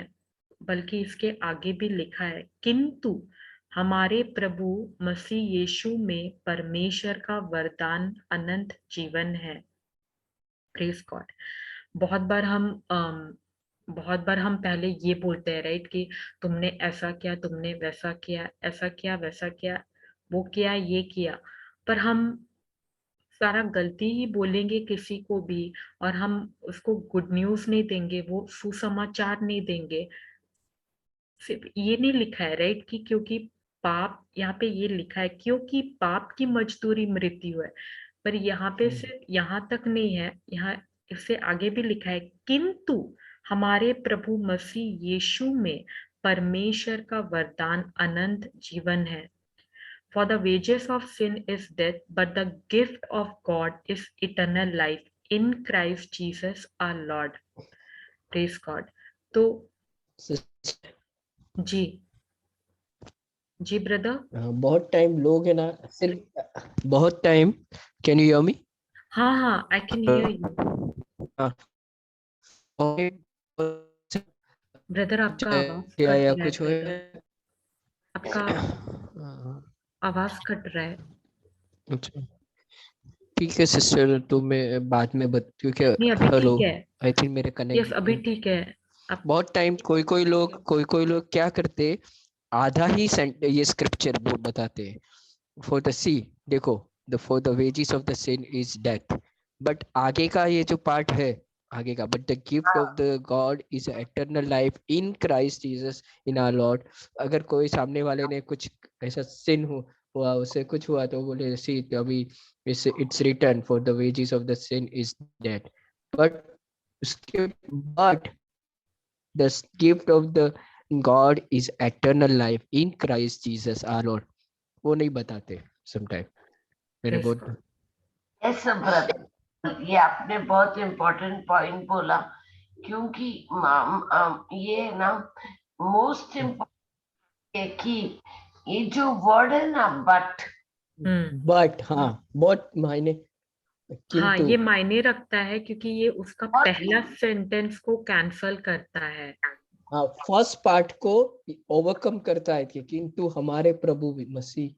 बल्कि इसके आगे भी लिखा है, किंतु हमारे प्रभु मसीह यीशु में परमेश्वर का वरदान अनंत जीवन है। Praise God. बहुत बार हम पहले ये बोलते हैं, राइट, कि तुमने ऐसा किया, तुमने वैसा किया, ऐसा किया, वैसा किया, वो किया, ये किया, पर हम सारा गलती ही बोलेंगे किसी को भी, और हम उसको गुड न्यूज नहीं देंगे, वो सुसमाचार नहीं देंगे। सिर्फ ये नहीं लिखा है राइट कि क्योंकि पाप, यहाँ पे ये लिखा है क्योंकि पाप की मजदूरी मृत्यु है, पर यहाँ पे सिर्फ यहाँ तक नहीं है, यहाँ इससे आगे भी लिखा है किंतु हमारे प्रभु मसीह यीशु में परमेश्वर का वरदान अनंत जीवन है। For the wages of sin is death, but the gift of God is eternal life in Christ Jesus our Lord. Praise God. तो जी ब्रदर। बहुत टाइम लोग है ना, सिर्फ बहुत time. Can you hear me? हाँ, I can hear you brother. आपका आवाज क्या या कट रहा कुछ हो, है, आपका आवाज कट रहा है। अच्छा ठीक है सिस्टर, तो मैं बाद में क्योंकि नहीं अभी हेलो, ठीक है। आई थिंक मेरे यस कनेक्ट अभी ठीक है। बहुत टाइम कोई लोग क्या करते, आधा ही ये स्क्रिप्चर बताते हैं। फॉर द सी देखो, the for the wages of the sin is death, but आगे का ये जो पार्ट है आगे का, but the gift of the God is eternal life in Christ Jesus in our Lord. अगर कोई सामने वाले ने कुछ ऐसा सिन हुआ, उससे कुछ हुआ, तो बोले सी अभी it's return for the wages of the sin is death, but उसके बाद the gift of the God is eternal life in Christ Jesus our Lord। वो नहीं बताते समटाइम। मैंने बहुत यस ब्रदर, ये आपने बहुत इम्पोर्टेंट पॉइंट बोला, क्योंकि ये ना मोस्ट इम्पोर्टेंट है कि ये जो वर्ड है ना बट हाँ बहुत मायने, हाँ किंतु ये मायने रखता है क्योंकि ये उसका पहला सेंटेंस को कैंसल करता है। हाँ फर्स्ट पार्ट को ओवरकम करता है कि किंतु हमारे प्रभु मसीह,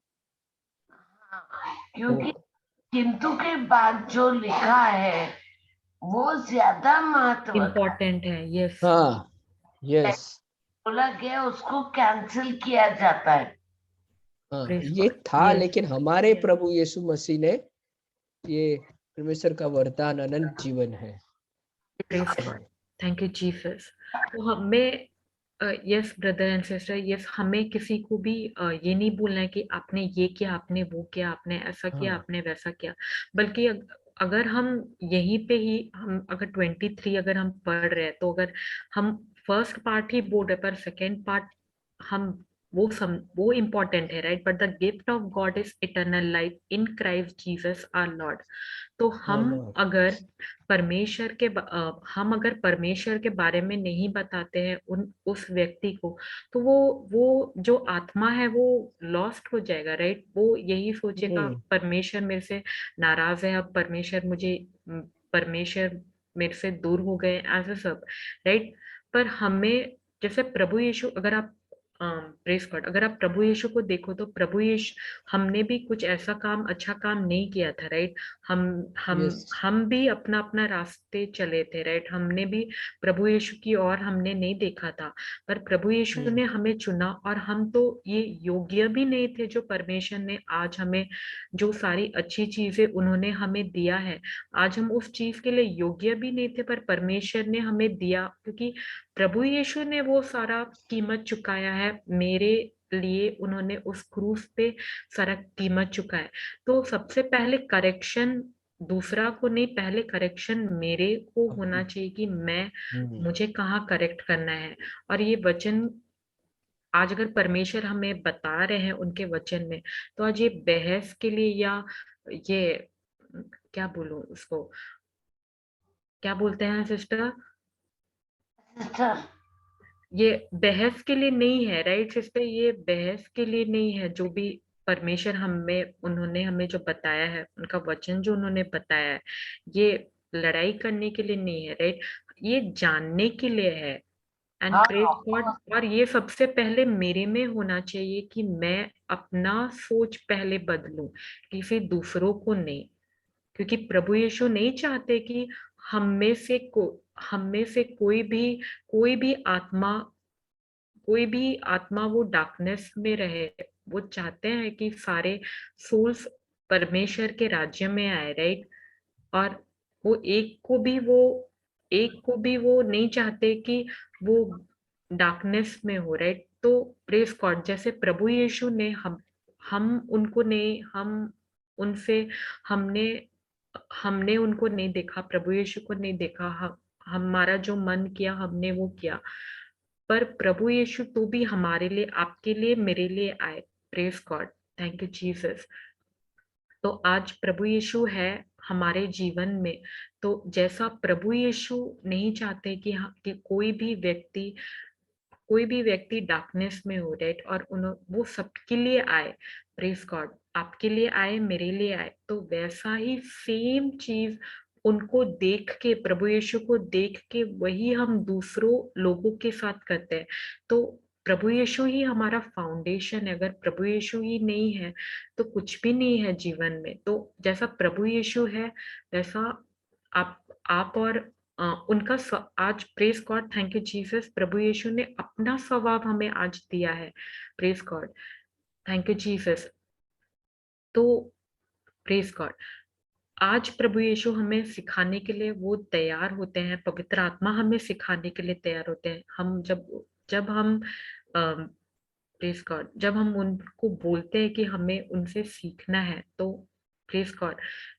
क्योंकि किंतु के बाद जो लिखा है वो ज्यादा महत्व इम्पोर्टेंट है। यस हाँ यस बोला गया, उसको कैंसिल किया जाता है। हाँ ये था yes. लेकिन हमारे प्रभु यीशु मसीह ने ये परमेश्वर का वरदान अनंत जीवन है। Thank you Jesus. तो हमें yes brother and sister, yes हमें किसी को भी ये नहीं बोलना है कि आपने ये किया, आपने वो किया, आपने ऐसा किया, आपने वैसा किया, बल्कि अगर हम यहीं पे ही हम अगर 23 अगर हम पढ़ रहे हैं, तो अगर हम फर्स्ट पार्ट ही बोल रहे पर सेकेंड पार्ट हम वो इम्पोर्टेंट है right, but the gift of God is eternal life in Christ Jesus our Lord. तो हम अगर परमेश्वर के बारे में नहीं बताते हैं उस व्यक्ति को, तो वो जो आत्मा है वो लॉस्ट हो जाएगा राइट। वो यही सोचेगा परमेश्वर मेरे से नाराज है, अब परमेश्वर मेरे से दूर हो गए, ऐसे सब राइट। पर हमें जैसे प्रभु यीशु, अगर आप प्रेस गॉड, अगर आप प्रभु यीशु को देखो तो प्रभु यीशु, हमने भी कुछ ऐसा काम अच्छा काम नहीं किया था राइट। हम भी अपना अपना रास्ते चले थे राइट। हमने भी प्रभु यीशु की ओर हमने नहीं देखा था, पर प्रभु यीशु ने हमें चुना, और हम तो ये योग्य भी नहीं थे जो परमेश्वर ने आज हमें जो सारी अच्छी चीजें उन्होंने हमें दिया है, आज हम उस चीज के लिए योग्य भी नहीं थे, पर परमेश्वर ने हमें दिया, क्योंकि प्रभु यीशु ने वो सारा कीमत चुकाया है मेरे लिए। उन्होंने उस क्रूस पे सारा कीमत चुकाया। तो सबसे पहले करेक्शन दूसरा को नहीं, पहले करेक्शन मेरे को होना चाहिए कि मुझे कहाँ करेक्ट करना है। और ये वचन आज अगर परमेश्वर हमें बता रहे हैं उनके वचन में, तो आज ये बहस के लिए या ये क्या बोलूं उसको, क्या बोलते हैं सिस्टर, ये बहस के लिए नहीं है राइट सिस्टर, ये बहस के लिए नहीं है। जो भी परमेश्वर उन्होंने हमें जो बताया है, उनका वचन जो उन्होंने बताया है, ये लड़ाई करने के लिए नहीं है राइट, ये जानने के लिए है। And praise God. और ये सबसे पहले मेरे में होना चाहिए कि मैं अपना सोच पहले बदलूं, किसी दूसरों को नहीं, क्योंकि प्रभु यीशु नहीं चाहते कि हम में से कोई भी आत्मा वो डार्कनेस में रहे। वो चाहते हैं कि सारे सोल्स परमेश्वर के राज्य में आए, राइट? और वो एक को भी वो नहीं चाहते कि वो डार्कनेस में हो, राइट? तो प्रेज गॉड, जैसे प्रभु यीशु ने हम उनको नहीं, हम उनसे हमने हमने उनको नहीं देखा, प्रभु यीशु को नहीं देखा, हमारा जो मन किया हमने वो किया, पर प्रभु यीशु तो भी हमारे लिए, आपके लिए, मेरे लिए आए। Praise God, thank you Jesus. तो आज प्रभु यीशु है हमारे जीवन में, तो जैसा प्रभु यीशु नहीं चाहते कि कोई भी व्यक्ति डार्कनेस में हो, राइट? और वो सबके लिए आए। प्रेज गॉड, आपके लिए आए, मेरे लिए आए। तो वैसा ही सेम चीज उनको देख के, प्रभु यीशु को देख के, वही हम दूसरों लोगों के साथ करते हैं। तो प्रभु यीशु ही हमारा फाउंडेशन है। अगर प्रभु यीशु ही नहीं है तो कुछ भी नहीं है जीवन में। तो जैसा प्रभु यीशु है वैसा आप और उनका आज, praise God, thank you Jesus, प्रभु यीशु ने अपना स्वभाव हमें आज दिया है। Praise God, thank you Jesus. तो प्रेज गॉड, आज प्रभु यीशु हमें सिखाने के लिए वो तैयार होते हैं, पवित्र आत्मा हमें सिखाने के लिए तैयार होते हैं। हम जब हम प्रेज गॉड, जब हम उनको बोलते हैं कि हमें उनसे सीखना है, तो प्रेज गॉड,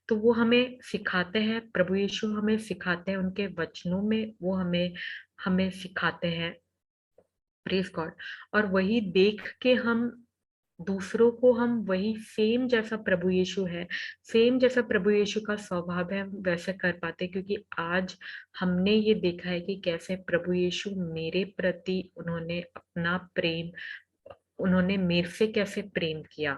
तो वो हमें सिखाते हैं, प्रभु यीशु हमें सिखाते हैं, उनके वचनों में वो हमें सिखाते हैं। प्रेज गॉड, और वही देख के हम दूसरों को, हम वही सेम जैसा प्रभु यीशु है, सेम जैसा प्रभु यीशु का स्वभाव है, वैसे कर पाते। क्योंकि आज हमने ये देखा है कि कैसे प्रभु यीशु मेरे प्रति उन्होंने अपना प्रेम, उन्होंने मेरे से कैसे प्रेम किया।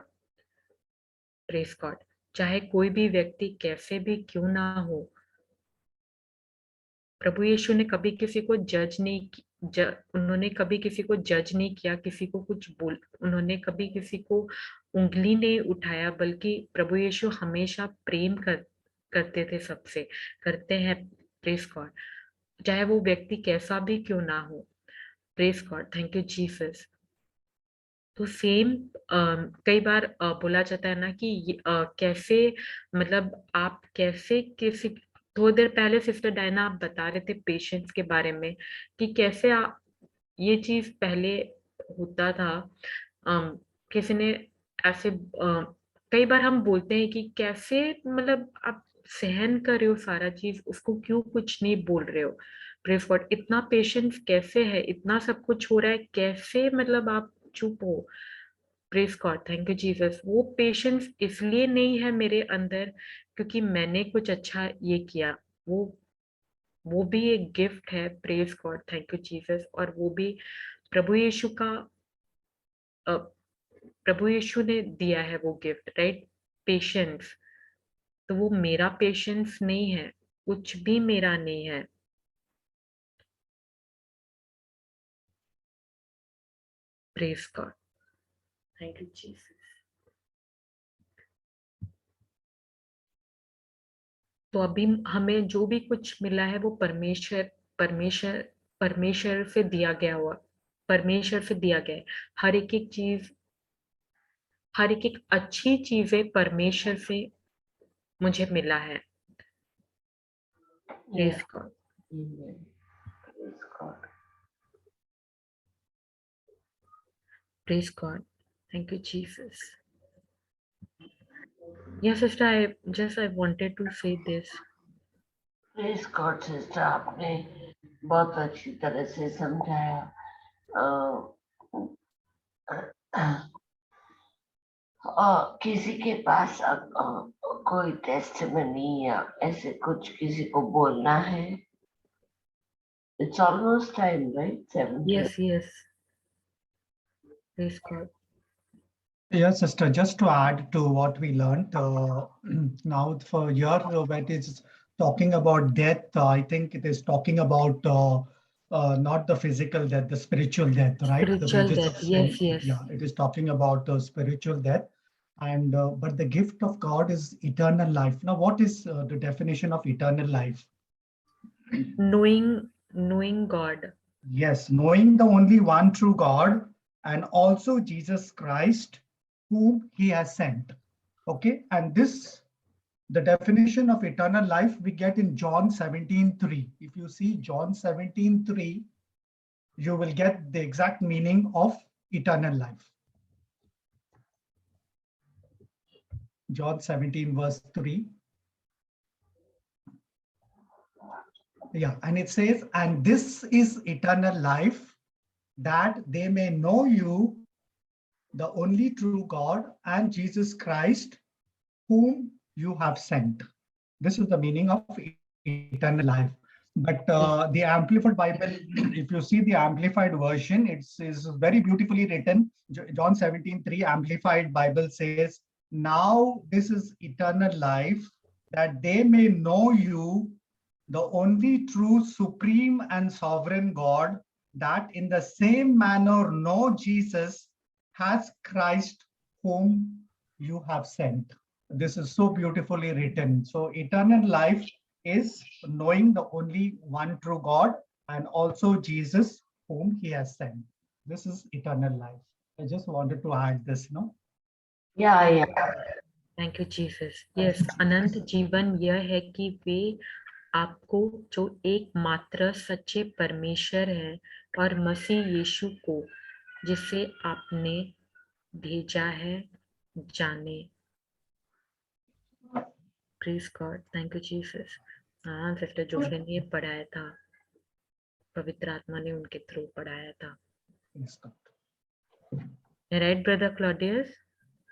प्रेज गॉड, चाहे कोई भी व्यक्ति कैसे भी क्यों ना हो, प्रभु यीशु ने कभी किसी को जज नहीं उन्होंने कभी किसी को जज नहीं किया, किसी को कुछ उन्होंने कभी किसी को उंगली नहीं उठाया, बल्कि प्रभु यीशु हमेशा प्रेम करते थे, सबसे करते हैं। प्रेज गॉड, चाहे वो व्यक्ति कैसा भी क्यों ना हो। Praise God, thank you Jesus. तो सेम कई बार बोला जाता है ना कि कैसे, मतलब आप कैसे किसी, थोड़ी देर पहले सिस्टर डायना आप बता रहे थे पेशेंस के बारे में, कि कैसे ये चीज पहले होता था। किसी ने ऐसे कई बार हम बोलते हैं कि कैसे, मतलब आप सहन कर रहे हो सारा चीज, उसको क्यों कुछ नहीं बोल रहे हो। प्रेज गॉड, इतना पेशेंस कैसे है, इतना सब कुछ हो रहा है, कैसे मतलब आप चुप हो। Praise God, thank you Jesus. वो पेशेंस इसलिए नहीं है मेरे अंदर क्योंकि मैंने कुछ अच्छा ये किया, वो भी एक गिफ्ट है। Praise God, thank you Jesus. और वो भी प्रभु यीशु का, प्रभु यीशु ने दिया है वो गिफ्ट, राइट? पेशेंस। तो वो मेरा पेशेंस नहीं है, कुछ भी मेरा नहीं है। Praise God, thank you Jesus. तो अभी हमें जो भी कुछ मिला है वो परमेश्वर परमेश्वर से दिया गया हुआ, परमेश्वर से दिया गया है। हर एक चीज, हर एक अच्छी चीजें परमेश्वर से मुझे मिला है। Praise God, Praise God. Praise God, thank you Jesus. Yes, sister, I wanted to say this. Praise God, sister, आपने बहुत अच्छी तरह से समझाया। किसी के पास कोई टेस्टिमनी या ऐसे कुछ किसी को बोलना है? It's almost time, right? 7:30. Yes. Praise God. Yes, sister, just to add to what we learned, now for your, when it is talking about death, I think it is talking about not the physical death, the spiritual death, right? Spiritual death, yes. Yeah, it is talking about spiritual death. And but the gift of God is eternal life. Now, what is the definition of eternal life? Knowing God. Yes, knowing the only one true God and also Jesus Christ, whom he has sent. Okay, and this, the definition of eternal life we get in John 17:3. If you see John 17:3, you will get the exact meaning of eternal life. John 17 verse 3. Yeah, and it says, and this is eternal life, that they may know you, the only true God, and Jesus Christ, whom you have sent. This is the meaning of eternal life. But the Amplified Bible, if you see the Amplified version, it is very beautifully written. John 17:3 Amplified Bible says, now this is eternal life, that they may know you, the only true, supreme, and sovereign God, that in the same manner know Jesus has Christ, whom you have sent. This is so beautifully written. So eternal life is knowing the only one true God and also Jesus, whom he has sent. This is eternal life. I just wanted to add this, no? Yeah. Thank you Jesus. Yes, अनंत जीवन यह है कि वे आपको जो एकमात्र सच्चे परमेश्वर है और मसीह यीशु को जिसे आपने भेजा है जाने। Praise God, thank you Jesus. हाँ, सिस्टर जोफिन ने पढ़ाया था, पवित्र आत्मा ने उनके थ्रू पढ़ाया था। Right brother Claudius?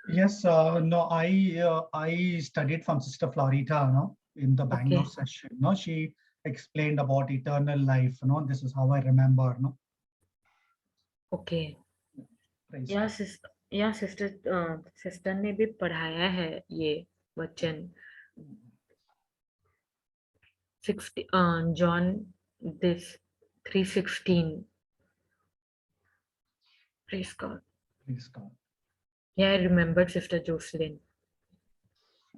Yes, no, I studied from Sister Florita, no, in the Bangalore session. No, she explained about eternal life. No, this is how I remember. No. Okay. Praise या God. Sister ने भी पढ़ाया है ये वचन 60 John this 3:16. Praise God. Praise God. Yeah, I remember Sister Jocelyn.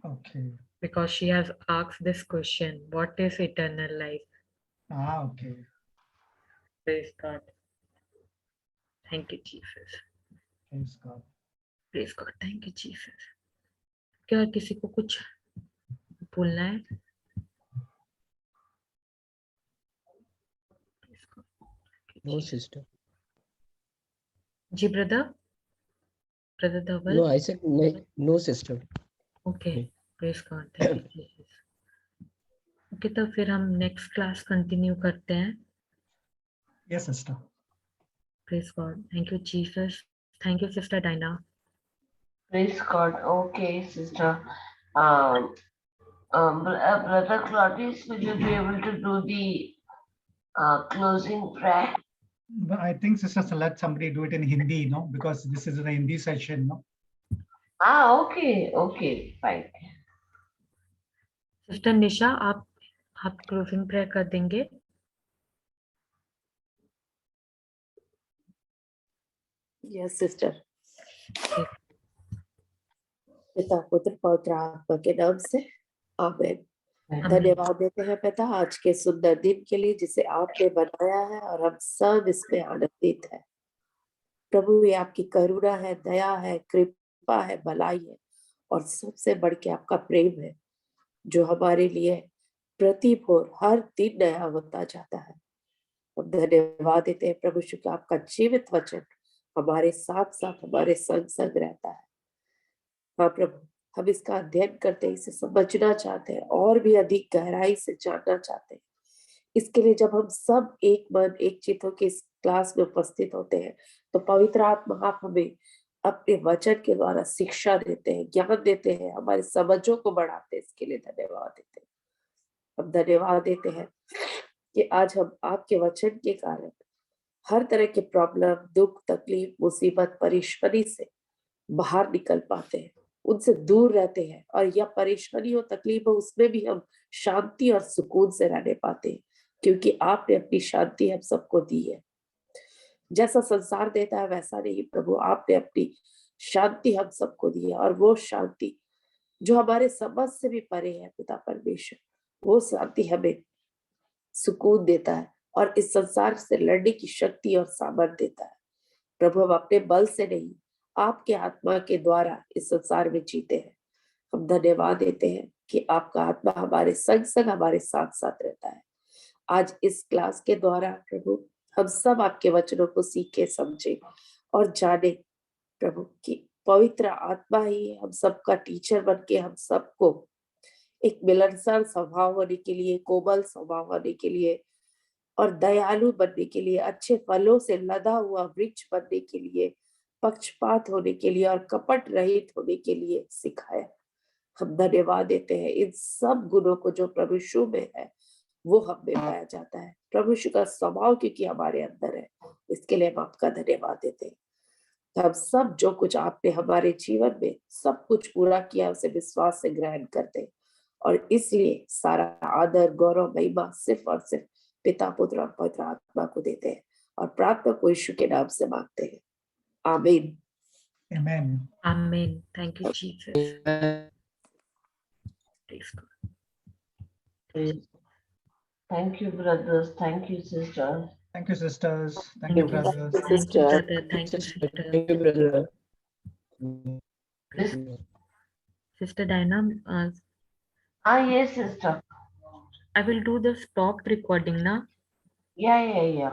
Okay. Because she has asked this question, what is eternal life? Okay. Praise God. Thank you, Jesus. Praise God. Praise God. Thank you, Jesus. क्या किसी को कुछ बोलना है? No, sister. Ji brother Dhaval? No, I said no, sister. Okay. Praise God. Thank you, Jesus. Okay, तो फिर हम next class continue करते हैं. Yes, sister. Praise God. Thank you, Jesus. Thank you, Sister Dinah. Praise God. Okay, sister. Brother Claudius, will you be able to do the closing prayer? But I think sister, let somebody do it in Hindi, no, because this is a Hindi session, no. Okay, fine. Sister Nisha, आप closing prayer कर देंगे? Yes, sister. पिता पुत्र पवित्र आत्मा के नाम से आमीन। धन्यवाद देते हैं पिता आज के सुंदर दिन के लिए जिसे आपने बनाया है और हम सब इसमें आनंदित हैं। प्रभु ये आपकी करुणा है, दया है, कृपा है, भलाई है और सबसे बढ़ के आपका प्रेम है जो हमारे लिए प्रतिभोर हर दिन नया होता जाता है। हम धन्यवाद देते हैं प्रभु शुक्र आपका जीवित वचन हमारे साथ साथ हमारे संग संग रहता है। हाँ प्रभु, हम इसका अध्ययन करते हैं, इसे समझना चाहते हैं और भी अधिक गहराई से जानना चाहते हैं। इसके लिए जब हम सब एक मन एक चित्त होकर इस क्लास में उपस्थित होते हैं तो पवित्र आत्मा आप हमें अपने वचन के द्वारा शिक्षा देते हैं, ज्ञान देते हैं, हमारे समझों को बढ़ाते हैं। इसके लिए धन्यवाद देते हैं। हम धन्यवाद देते हैं कि आज हम आपके वचन के कारण हर तरह के प्रॉब्लम, दुख, तकलीफ, मुसीबत, परेशानी से बाहर निकल पाते हैं, उनसे दूर रहते हैं और या परेशानी हो, तकलीफ हो, उसमें भी हम शांति और सुकून से रहने पाते हैं क्योंकि आपने अपनी शांति हम सबको दी है। जैसा संसार देता है वैसा नहीं प्रभु, आपने अपनी शांति हम सबको दी है और वो शांति जो हमारे समझ से भी परे है पिता परमेश्वर, वो शांति हमें सुकून देता है और इस संसार से लड़ने की शक्ति और सामर्थ्य देता है। प्रभु हम अपने बल से नहीं, आपके आत्मा के द्वारा इस संसार में जीते हैं। हम धन्यवाद देते हैं कि आपका आत्मा हमारे संग संग हमारे साथ साथ रहता है। आज इस क्लास के द्वारा प्रभु हम सब आपके वचनों को सीखे, समझे और जाने प्रभु की पवित्र आत्मा ही हम सबका टीचर बन के हम सबको एक मिलनसार स्वभाव होने के लिए, कोमल स्वभाव होने के लिए और दयालु बनने के लिए, अच्छे फलों से लदा हुआ वृक्ष बनने के लिए, पक्षपात होने के लिए और कपट रहित होने के लिए सिखाया। हम धन्यवाद देते हैं इन सब गुणों को जो प्रभु यीशु में है वो हम में पाया जाता है। प्रभु यीशु का स्वभाव क्योंकि हमारे अंदर है, इसके लिए हम आपका धन्यवाद देते हैं। हम सब जो कुछ आपने हमारे जीवन में सब कुछ पूरा किया उसे विश्वास से ग्रहण करते हैं और इसलिए सारा आदर, गौरव, महिमा सिर्फ और सिर्फ पिता, पुत्र और पवित्र आत्मा को देते हैं और प्रार्थना को यीशु के नाम से मांगते हैं। आमीन। Amen. Amen. Thank you, Jesus. Praise God. Thank you, brothers. Thank you, sisters. Thank you, sisters. Thank Thank you, you, brothers. Thank you, Sister. brother. Thank you, sister. Thank you, brother. Sister Diana, Yes, sister. I will do the stop recording now. Yeah.